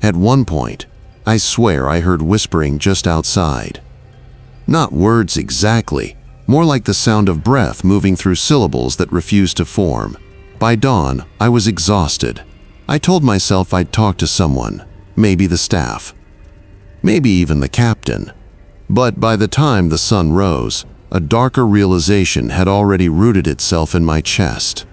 At one point, I swear I heard whispering just outside. Not words exactly, more like the sound of breath moving through syllables that refused to form. By dawn, I was exhausted. I told myself I'd talk to someone, maybe the staff, maybe even the captain. But by the time the sun rose, a darker realization had already rooted itself in my chest.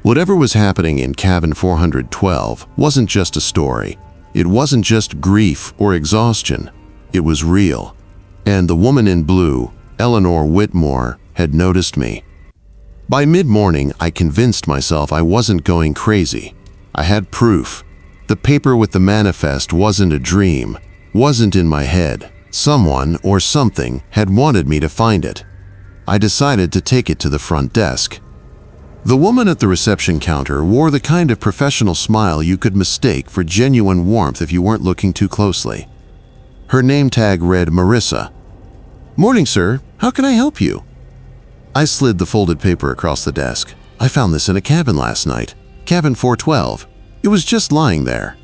Whatever was happening in cabin 412 wasn't just a story. It wasn't just grief or exhaustion. It was real. And the woman in blue, Eleanor Whitmore, had noticed me. By mid-morning, I convinced myself I wasn't going crazy. I had proof. The paper with the manifest wasn't a dream, wasn't in my head. Someone or something had wanted me to find it. I decided to take it to the front desk. The woman at the reception counter wore the kind of professional smile you could mistake for genuine warmth if you weren't looking too closely. Her name tag read Marissa. "Morning, sir. How can I help you?" I slid the folded paper across the desk. "I found this in a cabin last night. Cabin 412. It was just lying there."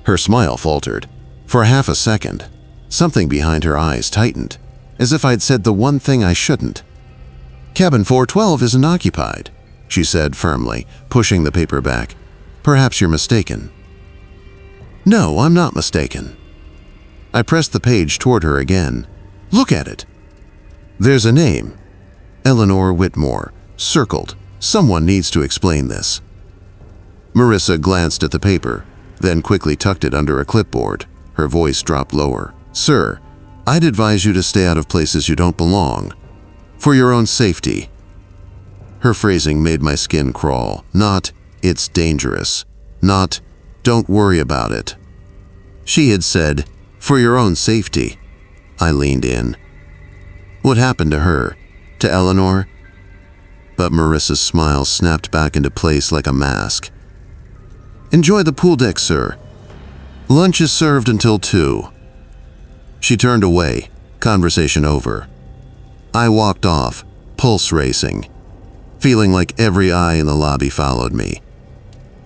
Her smile faltered. For half a second, something behind her eyes tightened, as if I'd said the one thing I shouldn't. "Cabin 412 isn't occupied," she said firmly, pushing the paper back. "Perhaps you're mistaken." "No, I'm not mistaken." I pressed the page toward her again. "Look at it. There's a name. Eleanor Whitmore, circled. Someone needs to explain this." Marissa glanced at the paper, then quickly tucked it under a clipboard. Her voice dropped lower. "Sir, I'd advise you to stay out of places you don't belong. For your own safety." Her phrasing made my skin crawl. Not, "It's dangerous." Not, "Don't worry about it." She had said, "For your own safety." I leaned in. What happened to her? To Eleanor? But Marissa's smile snapped back into place like a mask. "Enjoy the pool deck, sir. Lunch is served until 2. She turned away, conversation over. I walked off, pulse racing, feeling like every eye in the lobby followed me.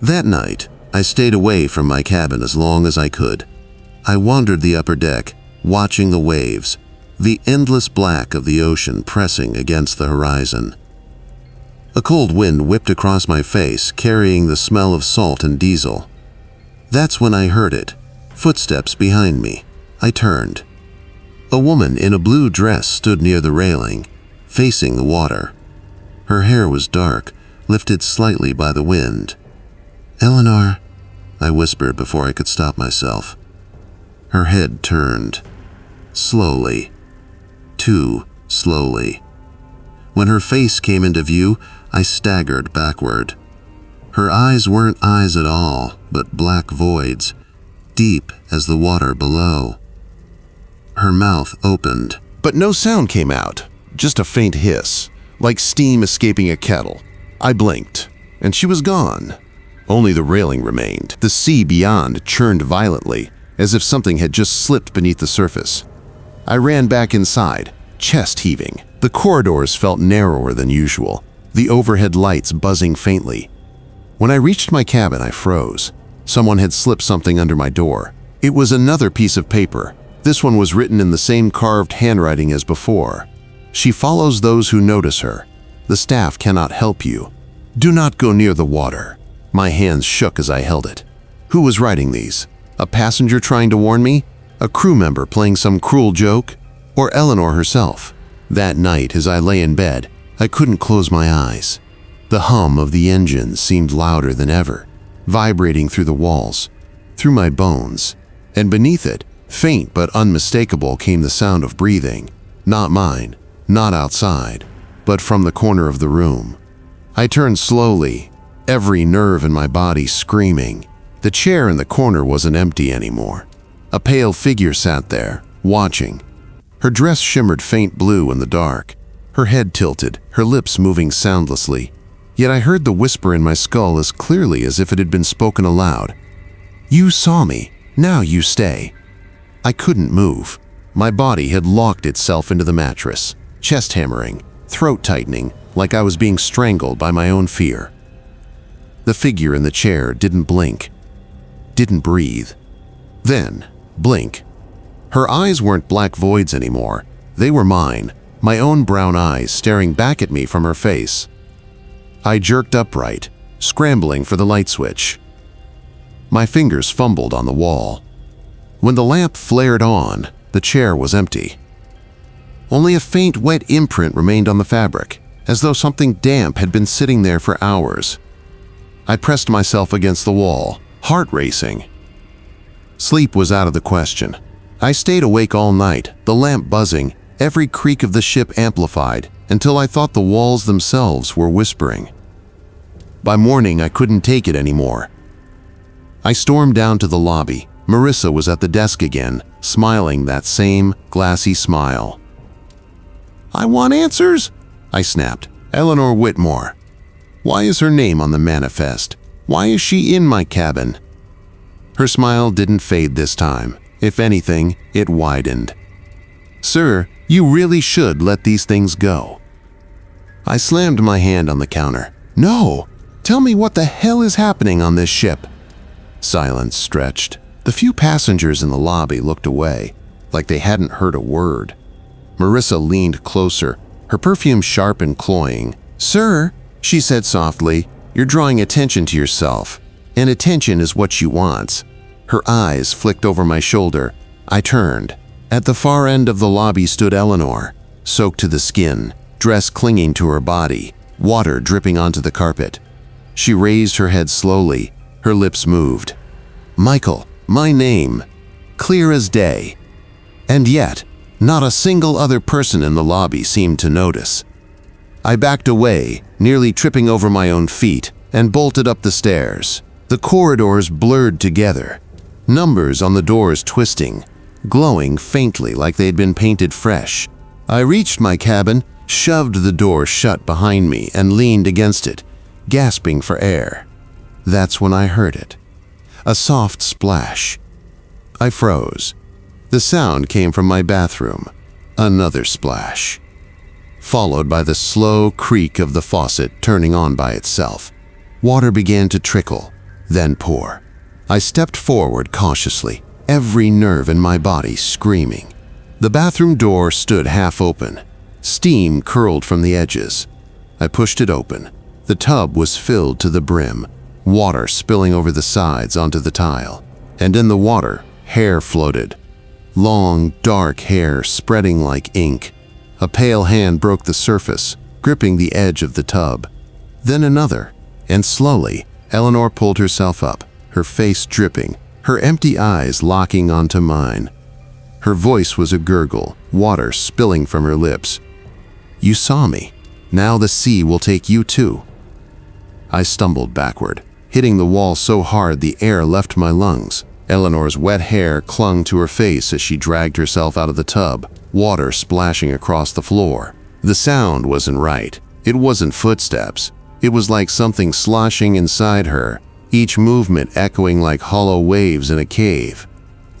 That night, I stayed away from my cabin as long as I could. I wandered the upper deck, watching the waves, the endless black of the ocean pressing against the horizon. A cold wind whipped across my face, carrying the smell of salt and diesel. That's when I heard it, footsteps behind me. I turned. A woman in a blue dress stood near the railing, facing the water. Her hair was dark, lifted slightly by the wind. "Eleanor," I whispered before I could stop myself. Her head turned. Slowly. Too slowly. When her face came into view, I staggered backward. Her eyes weren't eyes at all, but black voids, deep as the water below. Her mouth opened, but no sound came out, just a faint hiss, like steam escaping a kettle. I blinked, and she was gone. Only the railing remained. The sea beyond churned violently, as if something had just slipped beneath the surface. I ran back inside, chest heaving. The corridors felt narrower than usual, the overhead lights buzzing faintly. When I reached my cabin, I froze. Someone had slipped something under my door. It was another piece of paper. This one was written in the same carved handwriting as before. She follows those who notice her. The staff cannot help you. Do not go near the water. My hands shook as I held it. Who was writing these? A passenger trying to warn me? A crew member playing some cruel joke? Or Eleanor herself? That night, as I lay in bed, I couldn't close my eyes. The hum of the engine seemed louder than ever, vibrating through the walls, through my bones, and beneath it, faint but unmistakable, came the sound of breathing. Not mine, not outside, but from the corner of the room. I turned slowly, every nerve in my body screaming. The chair in the corner wasn't empty anymore. A pale figure sat there, watching. Her dress shimmered faint blue in the dark, her head tilted, her lips moving soundlessly. Yet I heard the whisper in my skull as clearly as if it had been spoken aloud. "You saw me. Now you stay." I couldn't move. My body had locked itself into the mattress, chest hammering, throat tightening, like I was being strangled by my own fear. The figure in the chair didn't blink, didn't breathe. Then, blink. Her eyes weren't black voids anymore. They were mine, my own brown eyes staring back at me from her face. I jerked upright, scrambling for the light switch. My fingers fumbled on the wall. When the lamp flared on, the chair was empty. Only a faint wet imprint remained on the fabric, as though something damp had been sitting there for hours. I pressed myself against the wall, heart racing. Sleep was out of the question. I stayed awake all night, the lamp buzzing, every creak of the ship amplified, until I thought the walls themselves were whispering. By morning, I couldn't take it anymore. I stormed down to the lobby. Marissa was at the desk again, smiling that same glassy smile. "I want answers," I snapped. "Eleanor Whitmore. Why is her name on the manifest? Why is she in my cabin?" Her smile didn't fade this time. If anything, it widened. "Sir, you really should let these things go." I slammed my hand on the counter. "No! Tell me what the hell is happening on this ship." Silence stretched. The few passengers in the lobby looked away, like they hadn't heard a word. Marissa leaned closer, her perfume sharp and cloying. "Sir," she said softly, "you're drawing attention to yourself, and attention is what she wants." Her eyes flicked over my shoulder. I turned. At the far end of the lobby stood Eleanor, soaked to the skin, dress clinging to her body, water dripping onto the carpet. She raised her head slowly, her lips moved. "Michael, my name, clear as day." And yet, not a single other person in the lobby seemed to notice. I backed away, nearly tripping over my own feet, and bolted up the stairs. The corridors blurred together, numbers on the doors twisting, glowing faintly like they'd been painted fresh. I reached my cabin, shoved the door shut behind me, and leaned against it, gasping for air. That's when I heard it. A soft splash. I froze. The sound came from my bathroom. Another splash, followed by the slow creak of the faucet turning on by itself. Water began to trickle, then pour. I stepped forward cautiously, every nerve in my body screaming. The bathroom door stood half open. Steam curled from the edges. I pushed it open. The tub was filled to the brim, water spilling over the sides onto the tile. And in the water, hair floated. Long, dark hair spreading like ink. A pale hand broke the surface, gripping the edge of the tub. Then another, and slowly, Eleanor pulled herself up, her face dripping, her empty eyes locking onto mine. Her voice was a gurgle, water spilling from her lips. "You saw me. Now the sea will take you too." I stumbled backward, hitting the wall so hard the air left my lungs. Eleanor's wet hair clung to her face as she dragged herself out of the tub, water splashing across the floor. The sound wasn't right. It wasn't footsteps. It was like something sloshing inside her, each movement echoing like hollow waves in a cave.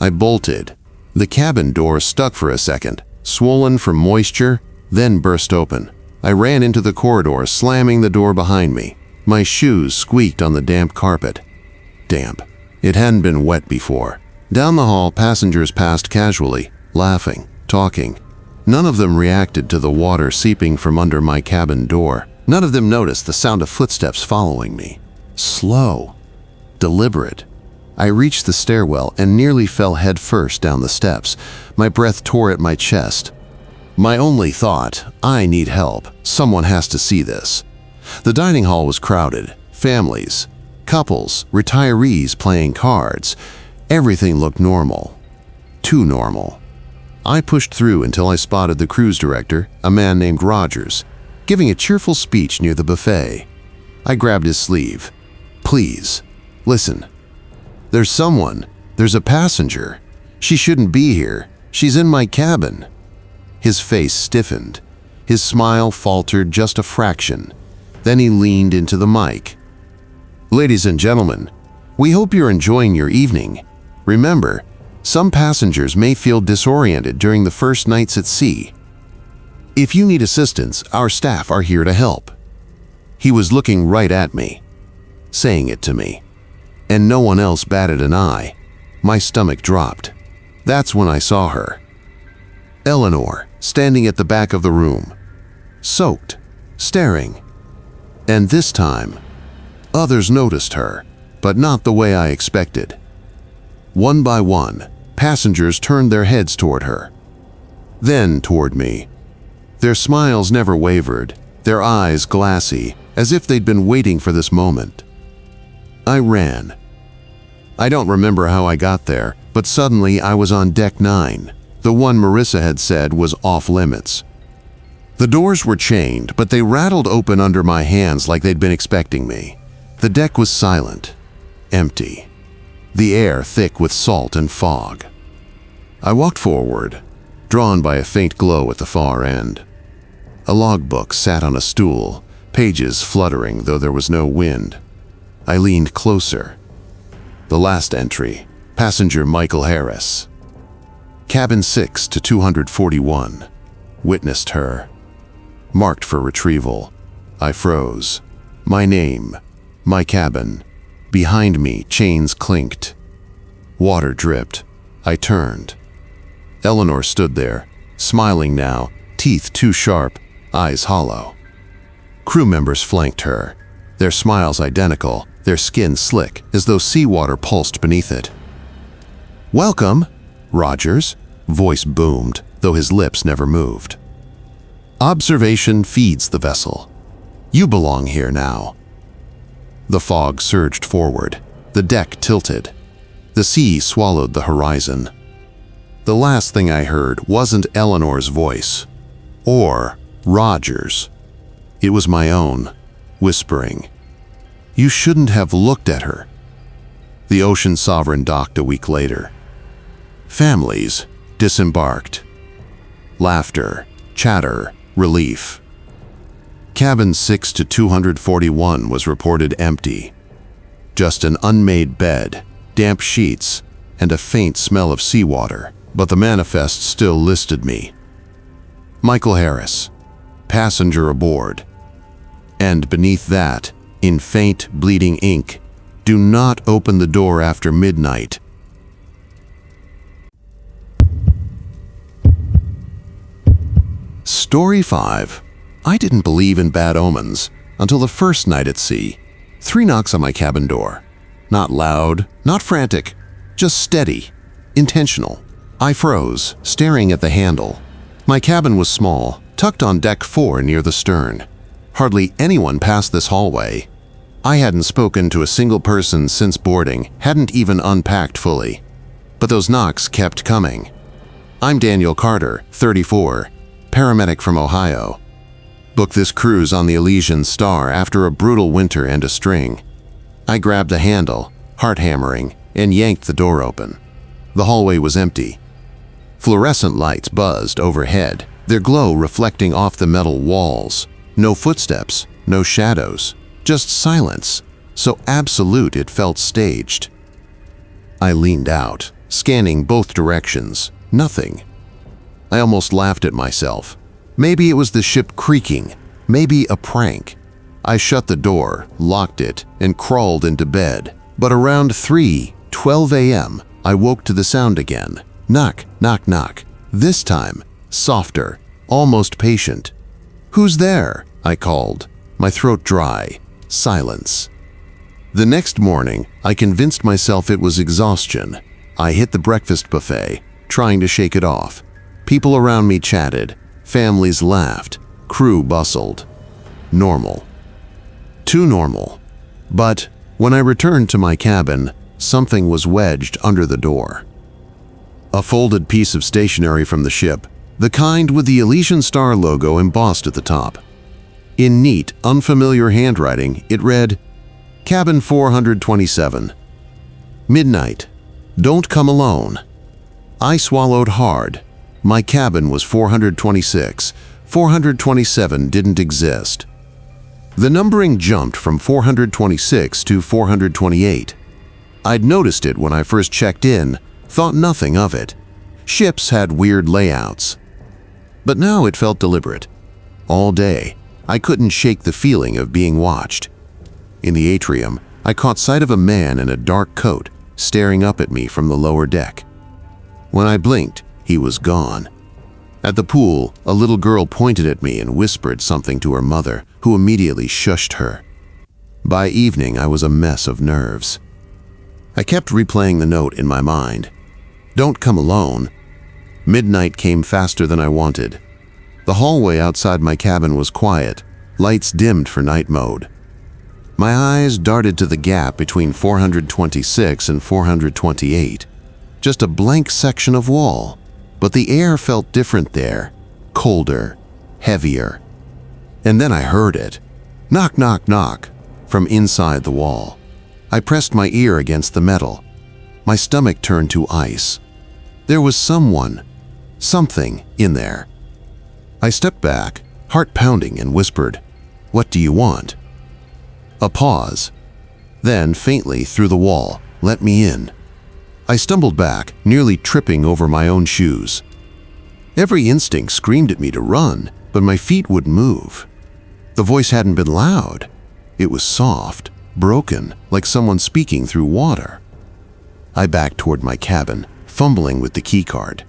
I bolted. The cabin door stuck for a second, swollen from moisture, then burst open. I ran into the corridor, slamming the door behind me. My shoes squeaked on the damp carpet. Damp. It hadn't been wet before. Down the hall, passengers passed casually, laughing, talking. None of them reacted to the water seeping from under my cabin door. None of them noticed the sound of footsteps following me. Slow. Deliberate. I reached the stairwell and nearly fell headfirst down the steps. My breath tore at my chest. My only thought, I need help. Someone has to see this. The dining hall was crowded. Families, couples, retirees playing cards. Everything looked normal. Too normal. I pushed through until I spotted the cruise director, a man named Rogers, giving a cheerful speech near the buffet. I grabbed his sleeve. "Please, listen. There's someone. There's a passenger. She shouldn't be here. She's in my cabin." His face stiffened. His smile faltered just a fraction. Then he leaned into the mic. "Ladies and gentlemen, we hope you're enjoying your evening. Remember, some passengers may feel disoriented during the first nights at sea. If you need assistance, our staff are here to help." He was looking right at me, saying it to me, and no one else batted an eye. My stomach dropped. That's when I saw her. Eleanor, standing at the back of the room, soaked, staring. And this time, others noticed her, but not the way I expected. One by one, passengers turned their heads toward her, then toward me. Their smiles never wavered, their eyes glassy, as if they'd been waiting for this moment. I ran. I don't remember how I got there, but suddenly I was on deck 9, the one Marissa had said was off limits. The doors were chained, but they rattled open under my hands like they'd been expecting me. The deck was silent, empty, the air thick with salt and fog. I walked forward, drawn by a faint glow at the far end. A logbook sat on a stool, pages fluttering though there was no wind. I leaned closer. The last entry, passenger Michael Harris. Cabin 6 to 241. Witnessed her. Marked for retrieval. I froze. My name. My cabin. Behind me, chains clinked. Water dripped. I turned. Eleanor stood there, smiling now, teeth too sharp, eyes hollow. Crew members flanked her, their smiles identical, their skin slick, as though seawater pulsed beneath it. "Welcome, Rogers," voice boomed, though his lips never moved. "Observation feeds the vessel. You belong here now." The fog surged forward. The deck tilted. The sea swallowed the horizon. The last thing I heard wasn't Eleanor's voice, or Rogers. It was my own, whispering, "You shouldn't have looked at her." The Ocean Sovereign docked a week later. Families disembarked. Laughter, chatter, relief. Cabin 6 to 241 was reported empty. Just an unmade bed, damp sheets, and a faint smell of seawater, but the manifest still listed me. Michael Harris, passenger aboard. And beneath that, in faint, bleeding ink, "Do not open the door after midnight." Story 5. I didn't believe in bad omens until the first night at sea. 3 knocks on my cabin door. Not loud, not frantic, just steady, intentional. I froze, staring at the handle. My cabin was small, tucked on deck 4 near the stern. Hardly anyone passed this hallway. I hadn't spoken to a single person since boarding, hadn't even unpacked fully. But those knocks kept coming. I'm Daniel Carter, 34, paramedic from Ohio. Booked this cruise on the Elysian Star after a brutal winter and a string. I grabbed the handle, heart hammering, and yanked the door open. The hallway was empty. Fluorescent lights buzzed overhead, their glow reflecting off the metal walls. No footsteps, no shadows, just silence, so absolute it felt staged. I leaned out, scanning both directions. Nothing. I almost laughed at myself. Maybe it was the ship creaking, maybe a prank. I shut the door, locked it, and crawled into bed. But around 3:12 a.m., I woke to the sound again. Knock, knock, knock. This time, softer, almost patient. "Who's there?" I called, my throat dry. Silence. The next morning, I convinced myself it was exhaustion. I hit the breakfast buffet, trying to shake it off. People around me chatted, families laughed, crew bustled. Normal. Too normal. But when I returned to my cabin, something was wedged under the door. A folded piece of stationery from the ship, the kind with the Elysian Star logo embossed at the top. In neat, unfamiliar handwriting, it read, "Cabin 427. Midnight. Don't come alone." I swallowed hard. My cabin was 426. 427 didn't exist. The numbering jumped from 426 to 428. I'd noticed it when I first checked in, thought nothing of it. Ships had weird layouts. But now it felt deliberate. All day, I couldn't shake the feeling of being watched. In the atrium, I caught sight of a man in a dark coat staring up at me from the lower deck. When I blinked, he was gone. At the pool, a little girl pointed at me and whispered something to her mother, who immediately shushed her. By evening, I was a mess of nerves. I kept replaying the note in my mind. "Don't come alone." Midnight came faster than I wanted. The hallway outside my cabin was quiet, lights dimmed for night mode. My eyes darted to the gap between 426 and 428. Just a blank section of wall, but the air felt different there, colder, heavier. And then I heard it. Knock, knock, knock, from inside the wall. I pressed my ear against the metal. My stomach turned to ice. There was someone, something in there. I stepped back, heart pounding, and whispered, "What do you want?" A pause. Then, faintly through the wall, "Let me in." I stumbled back, nearly tripping over my own shoes. Every instinct screamed at me to run, but my feet wouldn't move. The voice hadn't been loud. It was soft, broken, like someone speaking through water. I backed toward my cabin, fumbling with the keycard.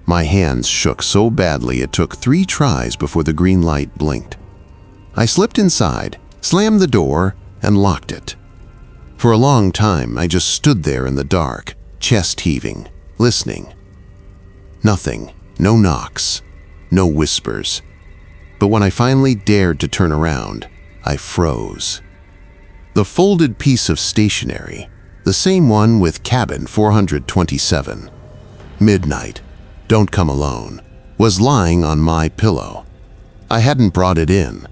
My hands shook so badly it took 3 tries before the green light blinked. I slipped inside, slammed the door, and locked it. For a long time, I just stood there in the dark, chest heaving, listening. Nothing, no knocks, no whispers. But when I finally dared to turn around, I froze. The folded piece of stationery, the same one with cabin 427, "Midnight, don't come alone," was lying on my pillow. I hadn't brought it in.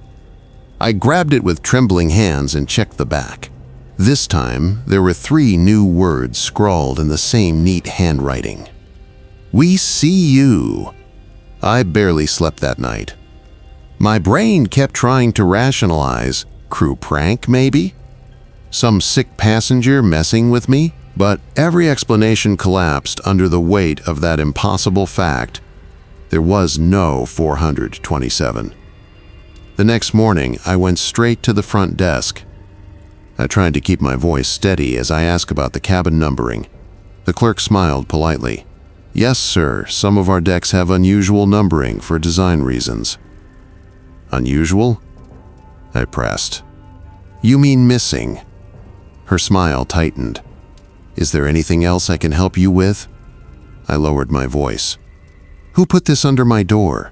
I grabbed it with trembling hands and checked the back. This time, there were 3 new words scrawled in the same neat handwriting. "We see you." I barely slept that night. My brain kept trying to rationalize, crew prank maybe? Some sick passenger messing with me? But every explanation collapsed under the weight of that impossible fact. There was no 427. The next morning, I went straight to the front desk. I tried to keep my voice steady as I asked about the cabin numbering. The clerk smiled politely. "Yes, sir, some of our decks have unusual numbering for design reasons." "Unusual?" I pressed. "You mean missing?" Her smile tightened. "Is there anything else I can help you with?" I lowered my voice. "Who put this under my door?"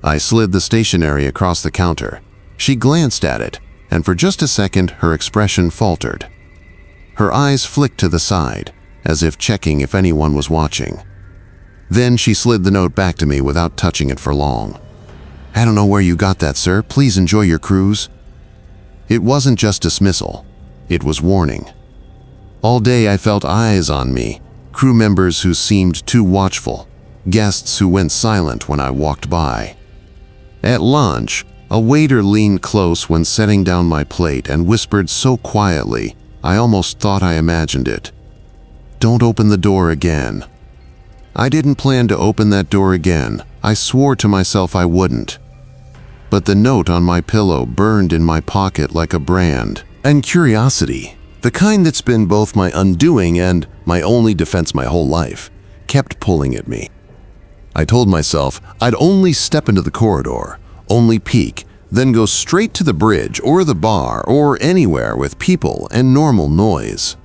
I slid the stationery across the counter. She glanced at it, and for just a second her expression faltered. Her eyes flicked to the side, as if checking if anyone was watching. Then she slid the note back to me without touching it for long. "I don't know where you got that, sir. Please enjoy your cruise." It wasn't just dismissal. It was warning. All day I felt eyes on me, crew members who seemed too watchful, guests who went silent when I walked by. At lunch, a waiter leaned close when setting down my plate and whispered so quietly, I almost thought I imagined it. "Don't open the door again." I didn't plan to open that door again. I swore to myself I wouldn't. But the note on my pillow burned in my pocket like a brand. And curiosity, the kind that's been both my undoing and my only defense my whole life, kept pulling at me. I told myself I'd only step into the corridor, only peek, then go straight to the bridge or the bar or anywhere with people and normal noise.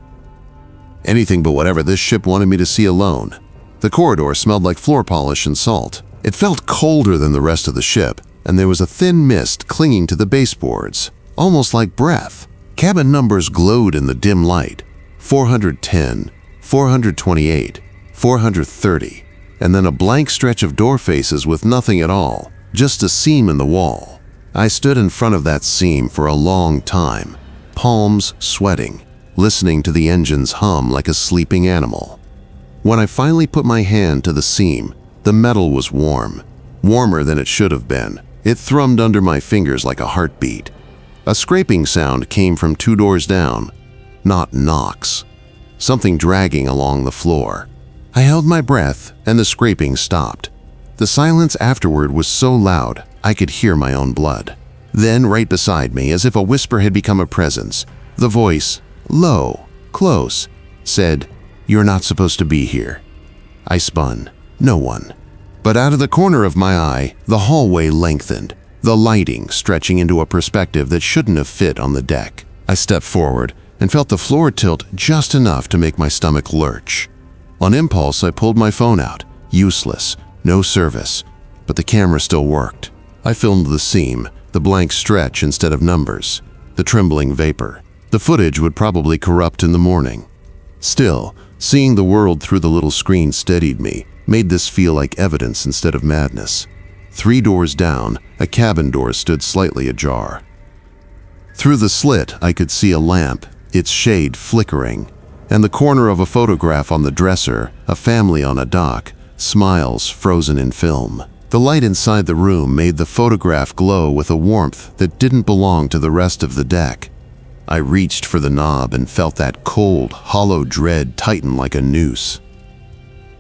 Anything but whatever this ship wanted me to see alone. The corridor smelled like floor polish and salt. It felt colder than the rest of the ship, and there was a thin mist clinging to the baseboards, almost like breath. Cabin numbers glowed in the dim light. 410, 428, 430, and then a blank stretch of door faces with nothing at all, just a seam in the wall. I stood in front of that seam for a long time, palms sweating, listening to the engines hum like a sleeping animal. When I finally put my hand to the seam, the metal was warm, warmer than it should have been. It thrummed under my fingers like a heartbeat. A scraping sound came from 2 doors down, not knocks. Something dragging along the floor. I held my breath and the scraping stopped. The silence afterward was so loud I could hear my own blood. Then right beside me, as if a whisper had become a presence, the voice, low, close, said, "You're not supposed to be here." I spun. No one. But out of the corner of my eye, the hallway lengthened, the lighting stretching into a perspective that shouldn't have fit on the deck. I stepped forward and felt the floor tilt just enough to make my stomach lurch. On impulse, I pulled my phone out. Useless, no service, but the camera still worked. I filmed the seam, the blank stretch instead of numbers, the trembling vapor. The footage would probably corrupt in the morning. Still, seeing the world through the little screen steadied me, made this feel like evidence instead of madness. 3 doors down, a cabin door stood slightly ajar. Through the slit, I could see a lamp, its shade flickering, and the corner of a photograph on the dresser, a family on a dock, smiles frozen in film. The light inside the room made the photograph glow with a warmth that didn't belong to the rest of the deck. I reached for the knob and felt that cold, hollow dread tighten like a noose.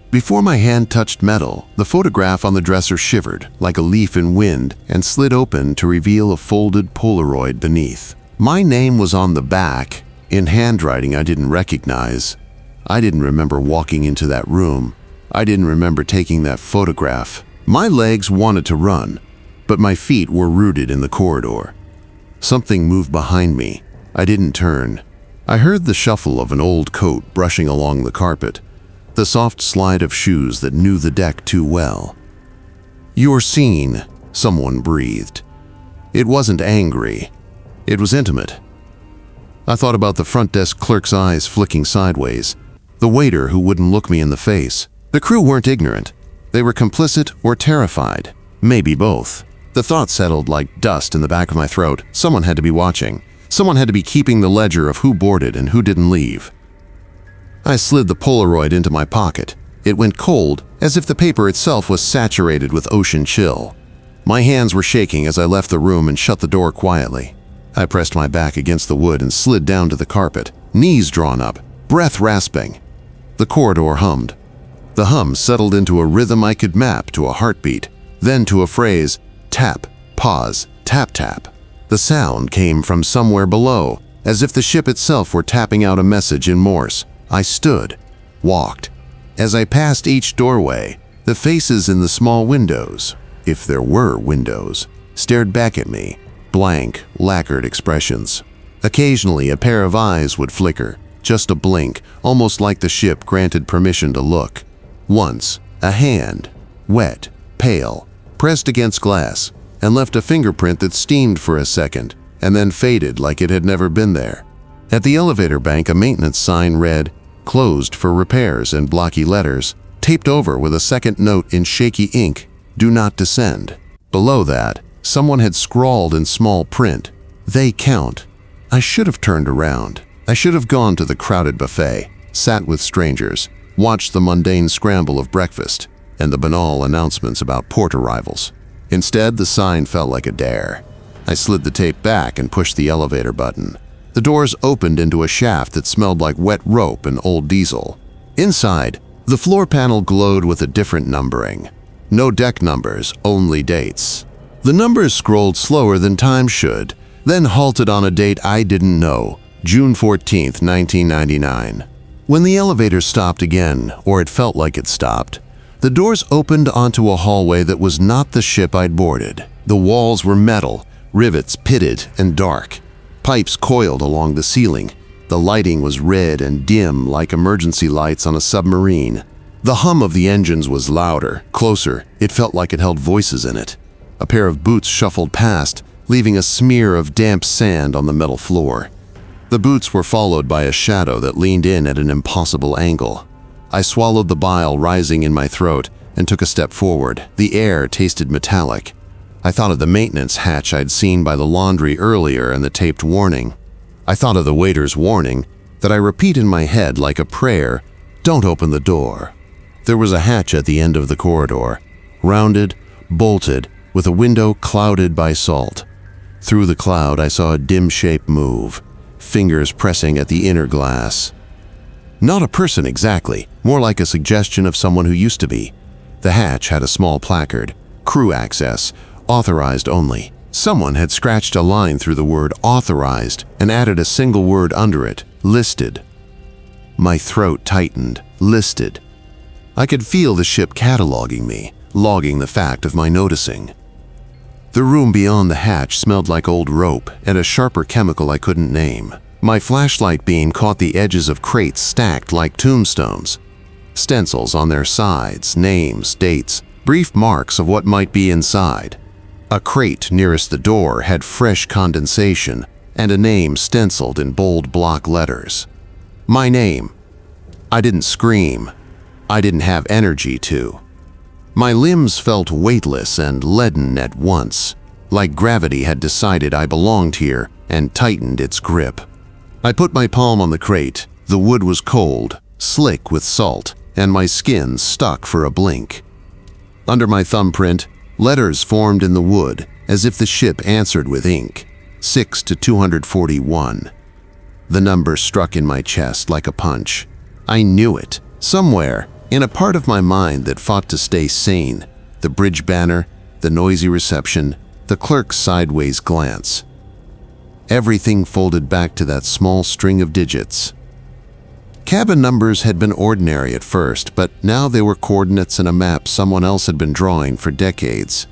Before my hand touched metal, the photograph on the dresser shivered like a leaf in wind and slid open to reveal a folded Polaroid beneath. My name was on the back, in handwriting I didn't recognize. I didn't remember walking into that room. I didn't remember taking that photograph. My legs wanted to run, but my feet were rooted in the corridor. Something moved behind me. I didn't turn. I heard the shuffle of an old coat brushing along the carpet, the soft slide of shoes that knew the deck too well. "You're seen," someone breathed. It wasn't angry. It was intimate. I thought about the front desk clerk's eyes flicking sideways, the waiter who wouldn't look me in the face. The crew weren't ignorant. They were complicit or terrified, maybe both. The thought settled like dust in the back of my throat. Someone had to be watching. Someone had to be keeping the ledger of who boarded and who didn't leave. I slid the Polaroid into my pocket. It went cold, as if the paper itself was saturated with ocean chill. My hands were shaking as I left the room and shut the door quietly. I pressed my back against the wood and slid down to the carpet, knees drawn up, breath rasping. The corridor hummed. The hum settled into a rhythm I could map to a heartbeat, then to a phrase, tap, pause, tap, tap. The sound came from somewhere below, as if the ship itself were tapping out a message in Morse. I stood, walked. As I passed each doorway, the faces in the small windows, if there were windows, stared back at me, blank, lacquered expressions. Occasionally, a pair of eyes would flicker, just a blink, almost like the ship granted permission to look. Once, a hand, wet, pale, pressed against glass, and left a fingerprint that steamed for a second, and then faded like it had never been there. At the elevator bank, a maintenance sign read, "Closed for repairs," in blocky letters, taped over with a second note in shaky ink, "Do not descend." Below that, someone had scrawled in small print, "They count." I should have turned around. I should have gone to the crowded buffet, sat with strangers, watched the mundane scramble of breakfast and the banal announcements about port arrivals. Instead, the sign felt like a dare. I slid the tape back and pushed the elevator button. The doors opened into a shaft that smelled like wet rope and old diesel. Inside, the floor panel glowed with a different numbering. No deck numbers, only dates. The numbers scrolled slower than time should, then halted on a date I didn't know, June 14th, 1999. When the elevator stopped again, or it felt like it stopped, the doors opened onto a hallway that was not the ship I'd boarded. The walls were metal, rivets pitted and dark. Pipes coiled along the ceiling. The lighting was red and dim like emergency lights on a submarine. The hum of the engines was louder, closer. It felt like it held voices in it. A pair of boots shuffled past, leaving a smear of damp sand on the metal floor. The boots were followed by a shadow that leaned in at an impossible angle. I swallowed the bile rising in my throat and took a step forward. The air tasted metallic. I thought of the maintenance hatch I'd seen by the laundry earlier and the taped warning. I thought of the waiter's warning that I repeat in my head like a prayer, "Don't open the door." There was a hatch at the end of the corridor, rounded, bolted, with a window clouded by salt. Through the cloud, I saw a dim shape move, fingers pressing at the inner glass. Not a person exactly, more like a suggestion of someone who used to be. The hatch had a small placard, "Crew access, authorized only." Someone had scratched a line through the word "authorized" and added a single word under it, "listed." My throat tightened, listed. I could feel the ship cataloging me, logging the fact of my noticing. The room beyond the hatch smelled like old rope and a sharper chemical I couldn't name. My flashlight beam caught the edges of crates stacked like tombstones. Stencils on their sides, names, dates, brief marks of what might be inside. A crate nearest the door had fresh condensation and a name stenciled in bold block letters. My name. I didn't scream. I didn't have energy to. My limbs felt weightless and leaden at once, like gravity had decided I belonged here and tightened its grip. I put my palm on the crate. The wood was cold, slick with salt, and my skin stuck for a blink. Under my thumbprint, letters formed in the wood as if the ship answered with ink, 6 to 241. The number struck in my chest like a punch. I knew it, somewhere, in a part of my mind that fought to stay sane. The bridge banner, the noisy reception, the clerk's sideways glance. Everything folded back to that small string of digits. Cabin numbers had been ordinary at first, but now they were coordinates in a map someone else had been drawing for decades.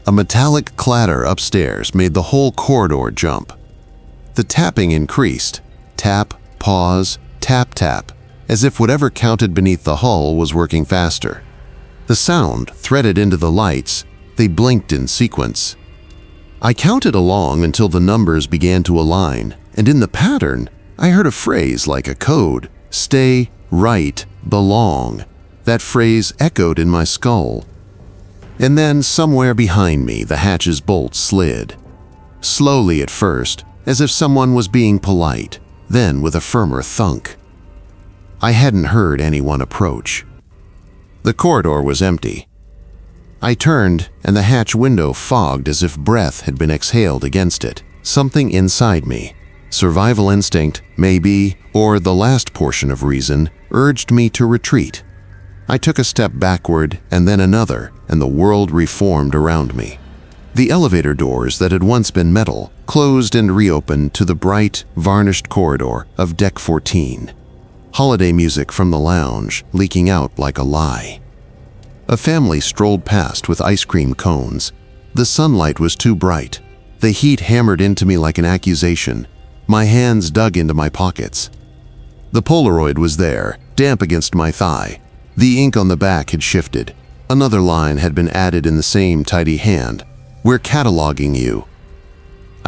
A metallic clatter upstairs made the whole corridor jump. The tapping increased. Tap, pause, tap, tap, as if whatever counted beneath the hull was working faster. The sound threaded into the lights. They blinked in sequence. I counted along until the numbers began to align, and in the pattern, I heard a phrase like a code, "Stay, right, belong." That phrase echoed in my skull. And then, somewhere behind me, the hatch's bolt slid. Slowly at first, as if someone was being polite, then with a firmer thunk. I hadn't heard anyone approach. The corridor was empty. I turned, and the hatch window fogged as if breath had been exhaled against it. Something inside me, survival instinct, maybe, or the last portion of reason, urged me to retreat. I took a step backward and then another, and the world reformed around me. The elevator doors that had once been metal closed and reopened to the bright, varnished corridor of Deck 14. Holiday music from the lounge leaking out like a lie. A family strolled past with ice cream cones. The sunlight was too bright. The heat hammered into me like an accusation. My hands dug into my pockets. The Polaroid was there, damp against my thigh. The ink on the back had shifted. Another line had been added in the same tidy hand. "We're cataloging you."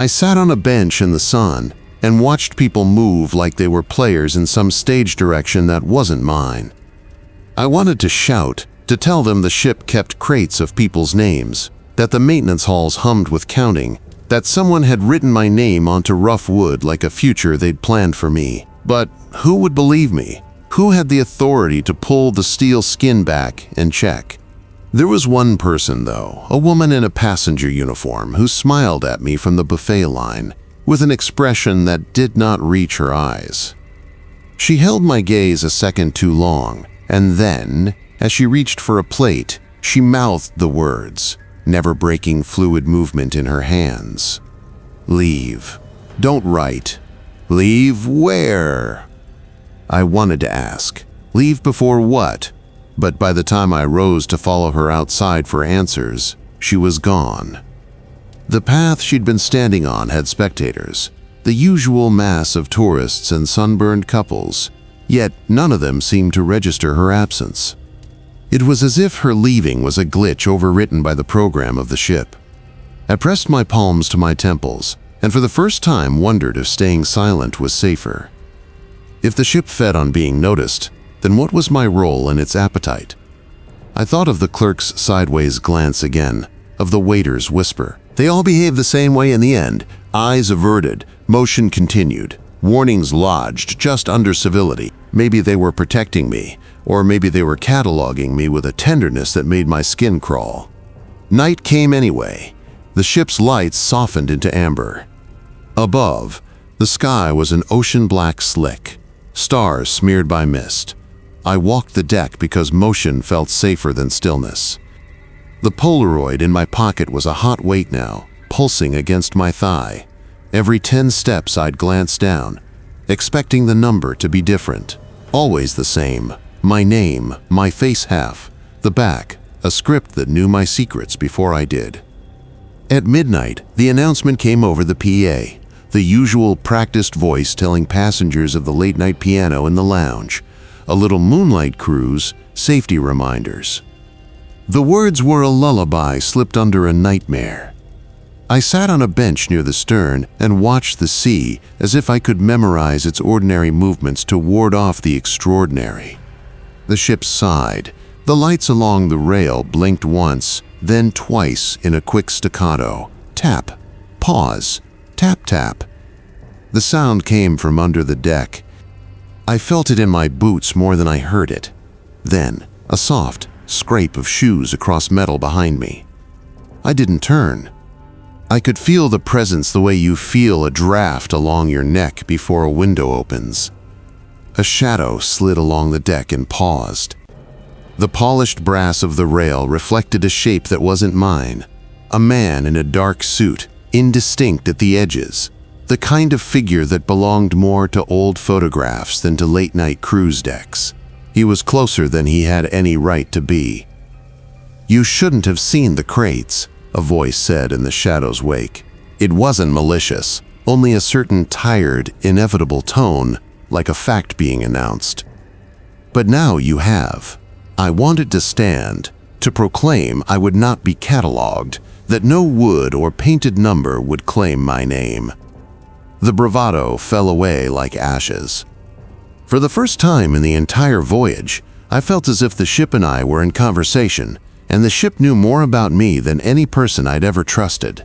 I sat on a bench in the sun and watched people move like they were players in some stage direction that wasn't mine. I wanted to shout, to tell them the ship kept crates of people's names, that the maintenance halls hummed with counting, that someone had written my name onto rough wood like a future they'd planned for me. But who would believe me? Who had the authority to pull the steel skin back and check? There was one person, though, a woman in a passenger uniform, who smiled at me from the buffet line with an expression that did not reach her eyes. She held my gaze a second too long, and then, as she reached for a plate, she mouthed the words, never breaking fluid movement in her hands. "Leave. Don't write. Leave where?" I wanted to ask, leave before what? But by the time I rose to follow her outside for answers, she was gone. The path she'd been standing on had spectators, the usual mass of tourists and sunburned couples, yet none of them seemed to register her absence. It was as if her leaving was a glitch overwritten by the program of the ship. I pressed my palms to my temples, and for the first time wondered if staying silent was safer. If the ship fed on being noticed, then what was my role in its appetite? I thought of the clerk's sideways glance again, of the waiter's whisper. They all behaved the same way in the end, eyes averted, motion continued, warnings lodged just under civility. Maybe they were protecting me, or maybe they were cataloging me with a tenderness that made my skin crawl. Night came anyway. The ship's lights softened into amber. Above, the sky was an ocean-black slick, stars smeared by mist. I walked the deck because motion felt safer than stillness. The Polaroid in my pocket was a hot weight now, pulsing against my thigh. Every 10 steps I'd glance down, expecting the number to be different. Always the same. My name, my face half, the back, a script that knew my secrets before I did. At midnight, the announcement came over the PA, the usual practiced voice telling passengers of the late-night piano in the lounge, a little moonlight cruise, safety reminders. The words were a lullaby slipped under a nightmare. I sat on a bench near the stern and watched the sea as if I could memorize its ordinary movements to ward off the extraordinary. The ship sighed. The lights along the rail blinked once, then twice in a quick staccato. Tap, pause, tap, tap. The sound came from under the deck. I felt it in my boots more than I heard it. Then, a soft scrape of shoes across metal behind me. I didn't turn. I could feel the presence the way you feel a draft along your neck before a window opens. A shadow slid along the deck and paused. The polished brass of the rail reflected a shape that wasn't mine. A man in a dark suit, indistinct at the edges. The kind of figure that belonged more to old photographs than to late-night cruise decks. He was closer than he had any right to be. "You shouldn't have seen the crates," a voice said in the shadow's wake. It wasn't malicious, only a certain tired, inevitable tone, like a fact being announced. "But now you have." I wanted to stand, to proclaim I would not be cataloged, that no wood or painted number would claim my name. The bravado fell away like ashes. For the first time in the entire voyage, I felt as if the ship and I were in conversation, and the ship knew more about me than any person I'd ever trusted.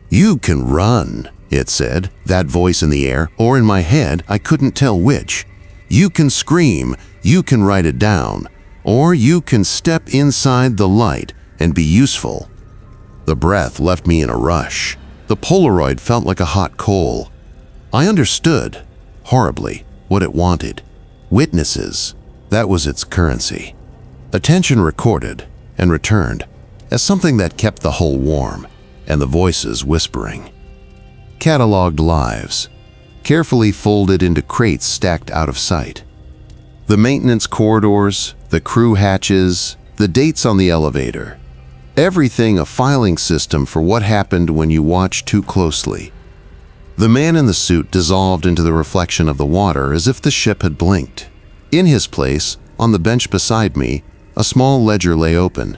"You can run," it said, that voice in the air, or in my head, I couldn't tell which. "You can scream, you can write it down, or you can step inside the light and be useful." The breath left me in a rush. The Polaroid felt like a hot coal. I understood, horribly, what it wanted. Witnesses. That was its currency. Attention recorded and returned as something that kept the hull warm, and the voices whispering. Cataloged lives, carefully folded into crates stacked out of sight. The maintenance corridors, the crew hatches, the dates on the elevator. Everything a filing system for what happened when you watch too closely. The man in the suit dissolved into the reflection of the water as if the ship had blinked. In his place, on the bench beside me, a small ledger lay open.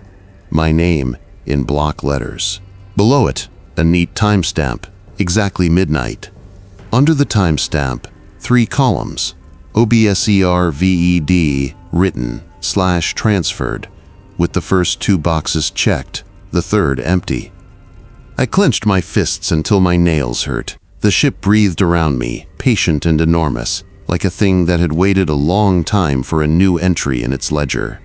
My name in block letters. Below it, a neat timestamp, exactly midnight. Under the timestamp, 3 columns, OBSERVED, written, /transferred, with the first 2 boxes checked, the third empty. I clenched my fists until my nails hurt. The ship breathed around me, patient and enormous, like a thing that had waited a long time for a new entry in its ledger.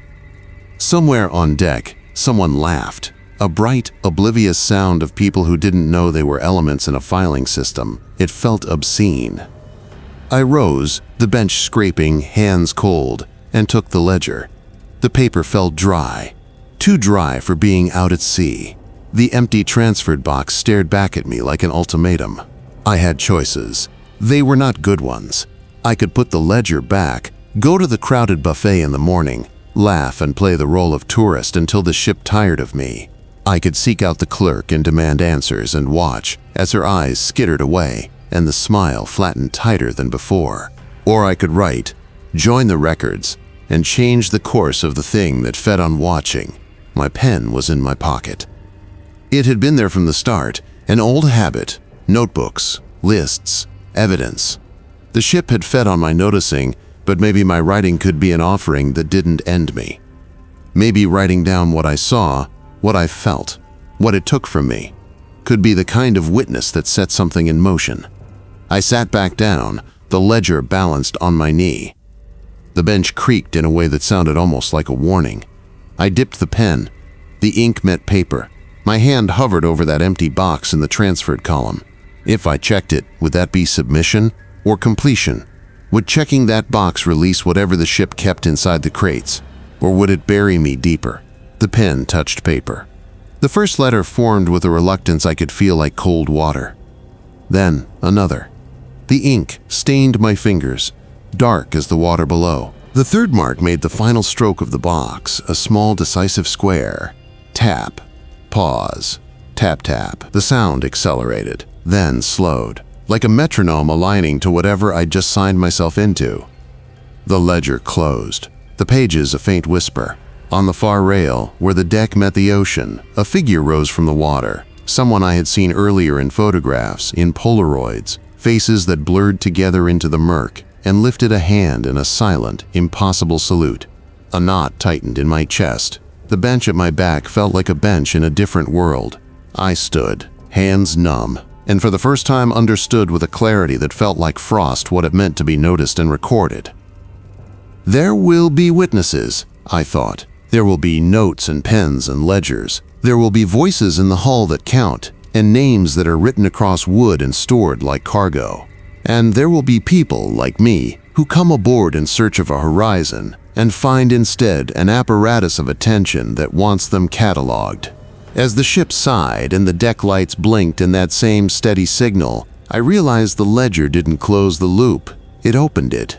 Somewhere on deck, someone laughed, a bright, oblivious sound of people who didn't know they were elements in a filing system. It felt obscene. I rose, the bench scraping, hands cold, and took the ledger. The paper felt dry, too dry for being out at sea. The empty transferred box stared back at me like an ultimatum. I had choices. They were not good ones. I could put the ledger back, go to the crowded buffet in the morning, laugh and play the role of tourist until the ship tired of me. I could seek out the clerk and demand answers and watch as her eyes skittered away and the smile flattened tighter than before. Or I could write, join the records, and change the course of the thing that fed on watching. My pen was in my pocket. It had been there from the start, an old habit, notebooks, lists, evidence. The ship had fed on my noticing, but maybe my writing could be an offering that didn't end me. Maybe writing down what I saw, what I felt, what it took from me, could be the kind of witness that set something in motion. I sat back down, the ledger balanced on my knee. The bench creaked in a way that sounded almost like a warning. I dipped the pen. The ink met paper. My hand hovered over that empty box in the transferred column. If I checked it, would that be submission or completion? Would checking that box release whatever the ship kept inside the crates, or would it bury me deeper? The pen touched paper. The first letter formed with a reluctance I could feel like cold water. Then another. The ink stained my fingers, dark as the water below. The third mark made the final stroke of the box, a small decisive square. Tap. Pause. Tap tap. The sound accelerated, then slowed, like a metronome aligning to whatever I'd just signed myself into. The ledger closed, the pages a faint whisper. On the far rail, where the deck met the ocean, a figure rose from the water, someone I had seen earlier in photographs, in Polaroids, faces that blurred together into the murk, and lifted a hand in a silent, impossible salute. A knot tightened in my chest. The bench at my back felt like a bench in a different world. I stood, hands numb, and for the first time understood with a clarity that felt like frost what it meant to be noticed and recorded. There will be witnesses, I thought. There will be notes and pens and ledgers. There will be voices in the hull that count, and names that are written across wood and stored like cargo. And there will be people like me who come aboard in search of a horizon and find instead an apparatus of attention that wants them cataloged. As the ship sighed and the deck lights blinked in that same steady signal, I realized the ledger didn't close the loop, it opened it.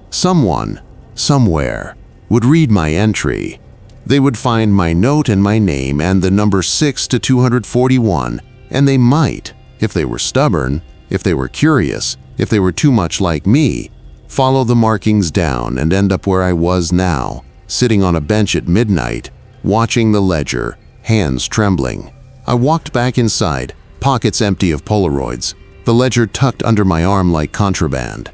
Someone, somewhere, would read my entry. They would find my note and my name and the number 6 to 241, and they might, if they were stubborn, if they were curious, if they were too much like me, follow the markings down and end up where I was now, sitting on a bench at midnight, watching the ledger, hands trembling. I walked back inside, pockets empty of Polaroids, the ledger tucked under my arm like contraband.